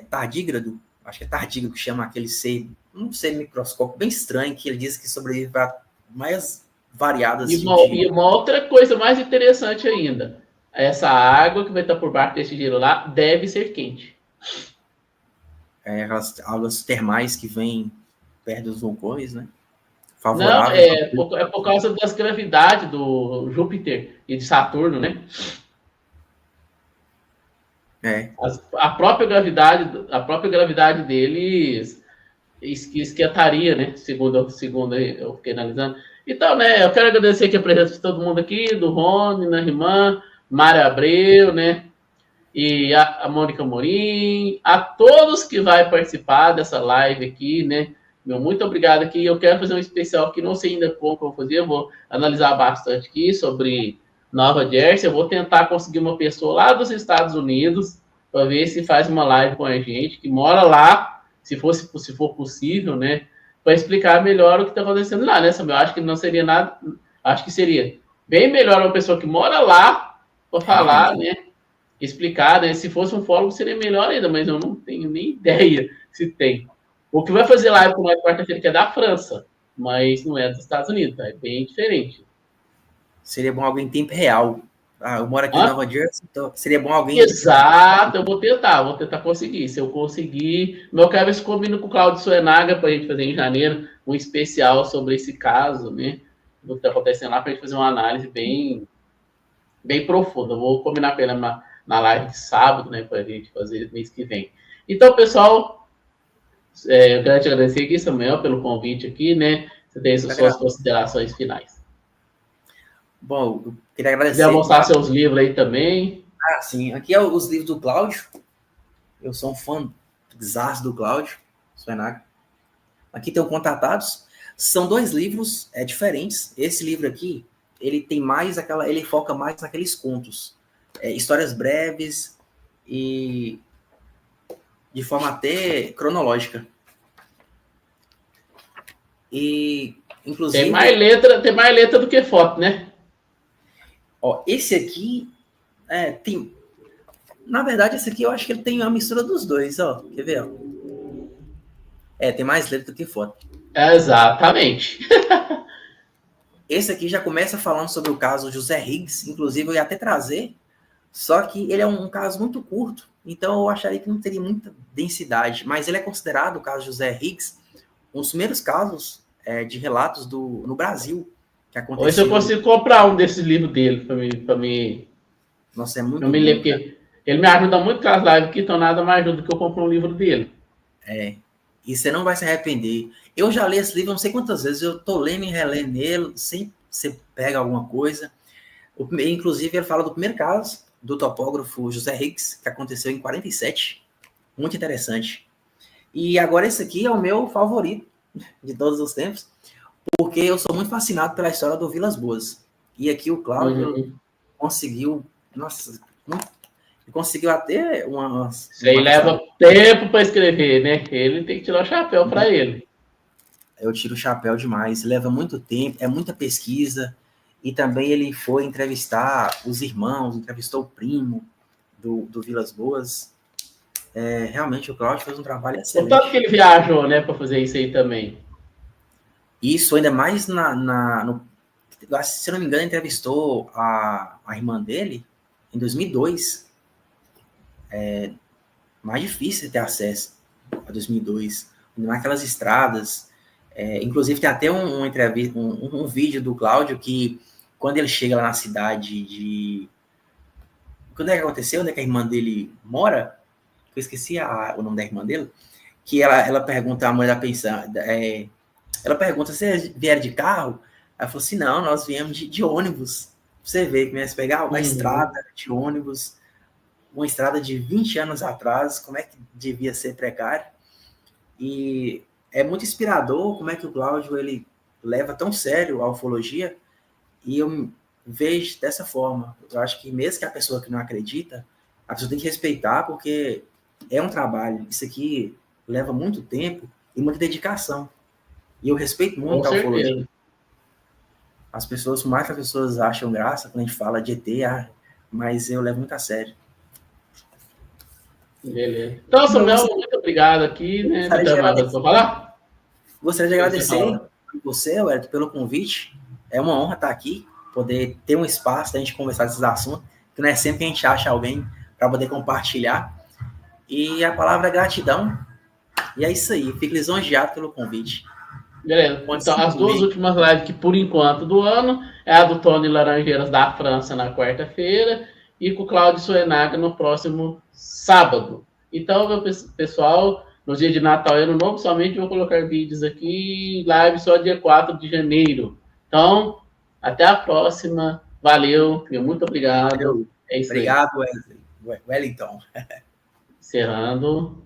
tardígrado, acho que é tardígrado que chama aquele ser, um ser microscópico bem estranho, que ele diz que sobrevive a mais variadas... E uma outra coisa mais interessante ainda, essa água que vai estar por baixo desse gelo lá deve ser quente. Aquelas águas termais que vêm perto dos vulcões, né? Não, é por causa das gravidades do Júpiter e de Saturno, né? A própria gravidade deles esquentaria, né? Segundo eu fiquei analisando. Então, né, eu quero agradecer aqui a presença de todo mundo aqui, do Rony, Nariman, Mário Abreu, né? E a Mônica Morim, a todos que vai participar dessa live aqui, né? Meu muito obrigado aqui. Eu quero fazer um especial que não sei ainda como que eu vou fazer, eu vou analisar bastante aqui sobre Nova Jersey. Eu vou tentar conseguir uma pessoa lá dos Estados Unidos para ver se faz uma live com a gente, que mora lá, se for possível, né? Para explicar melhor o que está acontecendo lá, né, Samuel? Acho que não seria nada. Acho que seria bem melhor uma pessoa que mora lá para falar, né? Explicar, né? Se fosse um fórum seria melhor ainda, mas eu não tenho nem ideia se tem. O que vai fazer live com nós quarta-feira que é da França, mas não é dos Estados Unidos, tá? É bem diferente. Seria bom alguém em tempo real. Eu moro aqui em Nova Jersey, então seria bom alguém... Exato, eu vou tentar conseguir. Se eu conseguir... Eu quero ver se combino com o Claudio Suenaga para a gente fazer em janeiro um especial sobre esse caso, né? Do que está acontecendo lá, para a gente fazer uma análise bem profunda. Eu vou combinar com ele na live de sábado, né? Para a gente fazer mês que vem. Então, pessoal, eu quero te agradecer aqui, Samuel, pelo convite aqui, né? Você tem suas considerações finais. Bom, eu queria agradecer... Quiser mostrar seus livros aí também. Sim. Aqui é os livros do Cláudio. Eu sou um fã do Cláudio Suenaga. Aqui tem o Contatados. São 2 livros diferentes. Esse livro aqui, ele tem mais ele foca mais naqueles contos. Histórias breves e de forma até cronológica. E, inclusive... Tem mais letra do que foto, né? Esse aqui tem... Na verdade, esse aqui eu acho que ele tem uma mistura dos dois, ó. Quer ver, ó? Tem mais letra do que foto. Exatamente. Esse aqui já começa falando sobre o caso José Higgs. Inclusive, eu ia até trazer, só que ele é um caso muito curto, então eu acharia que não teria muita densidade. Mas ele é considerado, o caso José Higgs, um dos primeiros casos de relatos no Brasil que aconteceu. Hoje eu consigo comprar um desses livros dele para mim. Nossa, é muito bom. Eu me lembro que ele me ajuda muito com as lives aqui, então nada mais ajuda que eu compro um livro dele. E você não vai se arrepender. Eu já li esse livro não sei quantas vezes, eu tô lendo e relendo ele, sempre você pega alguma coisa. Inclusive, ele fala do primeiro caso do topógrafo José Higgs, que aconteceu em 47. Muito interessante. E agora esse aqui é o meu favorito de todos os tempos, porque eu sou muito fascinado pela história do Vilas Boas. E aqui o Cláudio conseguiu... Nossa, ele conseguiu até Isso aí leva tempo para escrever, né? Ele tem que tirar o chapéu para ele. Eu tiro o chapéu demais. Leva muito tempo, é muita pesquisa. E também ele foi entrevistar os irmãos, entrevistou o primo do Vilas Boas. Realmente o Cláudio fez um trabalho excelente. O tanto que ele viajou, né, para fazer isso aí também. Isso, ainda mais se não me engano, entrevistou a irmã dele em 2002. Mais difícil ter acesso a 2002. Naquelas estradas. Inclusive, tem até um vídeo do Cláudio que, quando ele chega lá na cidade de... Quando é que aconteceu? Onde é que a irmã dele mora? Eu esqueci o nome da irmã dele. Que ela pergunta, a mulher da pensão... ela pergunta, vocês vieram de carro? Ela falou assim, não, nós viemos de ônibus. Você vê que viesse pegar uma estrada de ônibus, uma estrada de 20 anos atrás, como é que devia ser precário. E é muito inspirador como é que o Cláudio ele leva tão sério a ufologia, e eu vejo dessa forma. Eu acho que mesmo que a pessoa que não acredita, a pessoa tem que respeitar, porque é um trabalho. Isso aqui leva muito tempo e muita dedicação. E eu respeito muito a ufologia. As pessoas, por mais que as pessoas acham graça quando a gente fala de ET, mas eu levo muito a sério. Beleza. Então, Samuel, muito obrigado aqui, né? Gostaria de agradecer a você, Wellington, pelo convite. É uma honra estar aqui, poder ter um espaço da gente conversar desses assuntos, que não é sempre que a gente acha alguém para poder compartilhar. E a palavra é gratidão. E é isso aí. Fico lisonjeado pelo convite. Beleza. Então, as duas últimas lives que, por enquanto, do ano, é a do Tony Laranjeiras da França na quarta-feira e com o Cláudio Suenaga no próximo sábado. Então, meu pessoal, no dia de Natal e Ano Novo, somente vou colocar vídeos aqui, live só dia 4 de janeiro. Então, até a próxima. Valeu, muito obrigado. Valeu. É isso. Obrigado, Wellington. Encerrando.